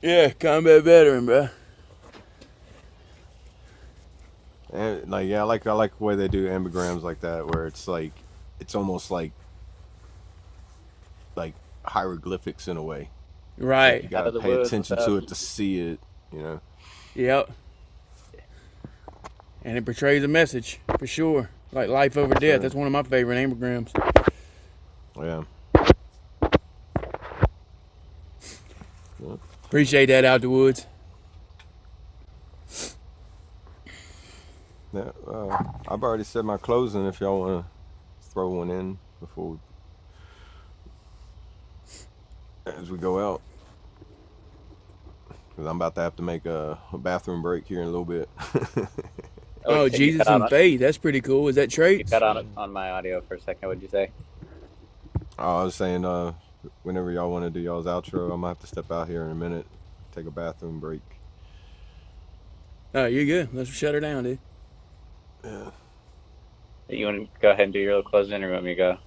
Yeah, combat veteran, bro. And like yeah, I like the way they do ambigrams like that, where it's like it's almost like hieroglyphics in a way. Like you Right. Out gotta of the pay woods and attention stuff. to it to see it. You know. Yep. And it portrays a message for sure. Like life over death. Sure. That's one of my favorite ambigrams. Yeah. Yeah. Appreciate that, out the woods. Yeah, I've already said my closing. If y'all want to throw one in before as we go out, because I'm about to have to make a bathroom break here in a little bit. Oh, shit, you Jesus cut and out faith. That's pretty cool. Is that you traits? cut on my audio for a second. What'd you say? I was saying, whenever y'all want to do y'all's outro, I'm gonna have to step out here in a minute, take a bathroom break. Oh, you're good. Let's shut her down, dude. Yeah. You want to go ahead and do your little closing, or you want me to go?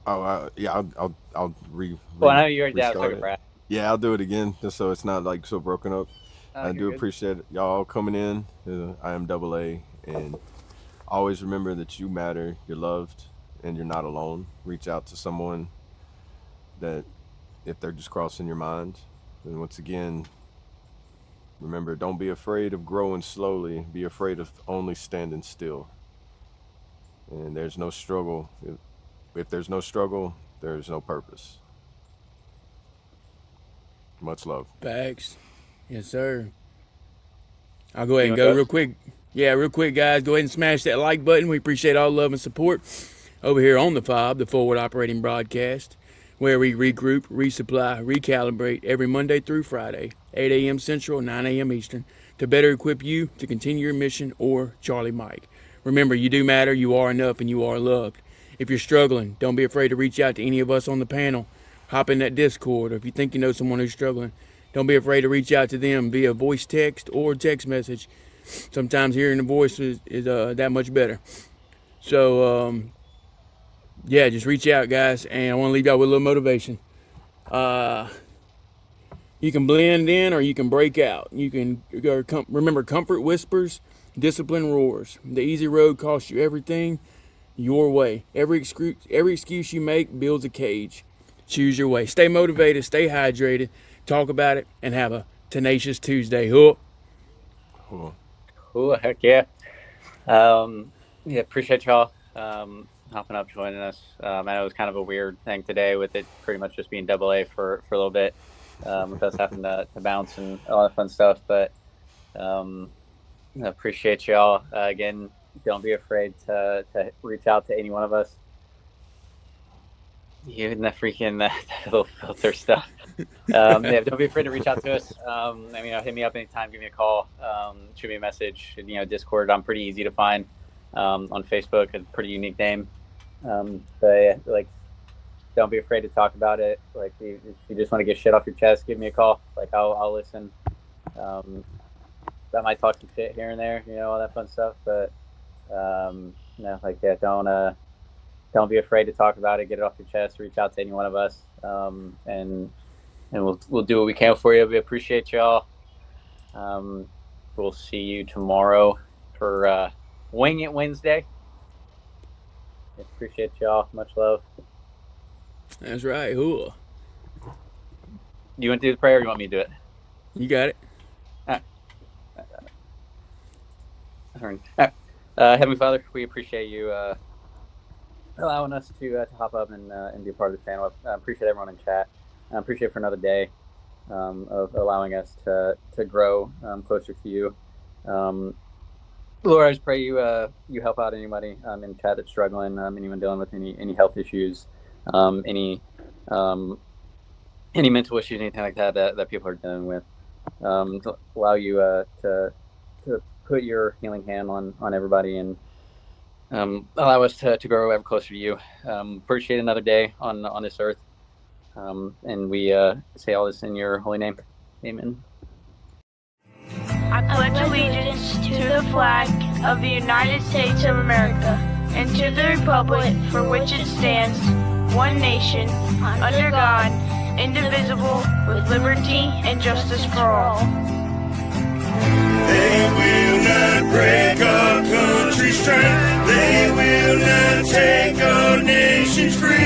Oh, yeah. I'll Well, I know you already did. I was restart talking it. Brad. Yeah, I'll do it again, just so it's not like so broken up. Oh, I you're do good. appreciate y'all coming in. I am Double A, and always remember that you matter, you're loved, and you're not alone. Reach out to someone that, if they're just crossing your mind. And once again, remember, don't be afraid of growing slowly. Be afraid of only standing still. And there's no struggle. If there's no struggle, there's no purpose. Much love. Facts. Yes, sir. I'll go ahead You and want to go go? real quick. Yeah, real quick, guys. Go ahead and smash that like button. We appreciate all love and support over here on the F.O.B, the Forward Operating Broadcast, where we regroup, resupply, recalibrate every Monday through Friday, 8 a.m. Central, 9 a.m. Eastern, to better equip you to continue your mission, or Charlie Mike. Remember, you do matter, you are enough, and you are loved. If you're struggling, don't be afraid to reach out to any of us on the panel. Hop in that Discord, or if you think you know someone who's struggling, don't be afraid to reach out to them via voice text or text message. Sometimes hearing the voice is that much better. So, yeah, just reach out, guys. And I want to leave y'all with a little motivation. You can blend in or you can break out. You can remember, comfort whispers, discipline roars. The easy road costs you everything your way. Every excuse you make builds a cage. Choose your way. Stay motivated, stay hydrated, talk about it, and have a tenacious Tuesday. Hook. Cool. Cool. Heck yeah. Yeah, appreciate y'all hopping up, joining us. I know it was kind of a weird thing today with it pretty much just being Double A for a little bit, with us having to bounce and all that fun stuff. But I appreciate y'all. Again, don't be afraid to reach out to any one of us. You and the freaking that little filter stuff. Yeah, don't be afraid to reach out to us. Hit me up anytime, give me a call, shoot me a message. Discord, I'm pretty easy to find. On Facebook, a pretty unique name. But yeah, like, don't be afraid to talk about it. Like, if you just want to get shit off your chest, give me a call. Like, I'll listen. I might talk some shit here and there, all that fun stuff. But Don't be afraid to talk about it. Get it off your chest. Reach out to any one of us, and we'll do what we can for you. We appreciate y'all. We'll see you tomorrow for Wing It Wednesday. Appreciate y'all. Much love. That's right. Cool. You want to do the prayer, or you want me to do it? You got it. All right. Heavenly Father, we appreciate you allowing us to hop up and be a part of the channel. I appreciate everyone in chat. I appreciate for another day of allowing us to grow closer to you. Lord, I just pray you help out anybody in chat that's struggling, anyone dealing with any health issues, any mental issues, anything like that people are dealing with. To allow you to put your healing hand on everybody and allow us to grow ever closer to you. Appreciate another day on this earth. And we say all this in your holy name. Amen. I pledge allegiance to the flag of the United States of America and to the republic for which it stands, one nation, under God, indivisible, with liberty and justice for all. They will not break our country's strength. They will not take our nation's freedom.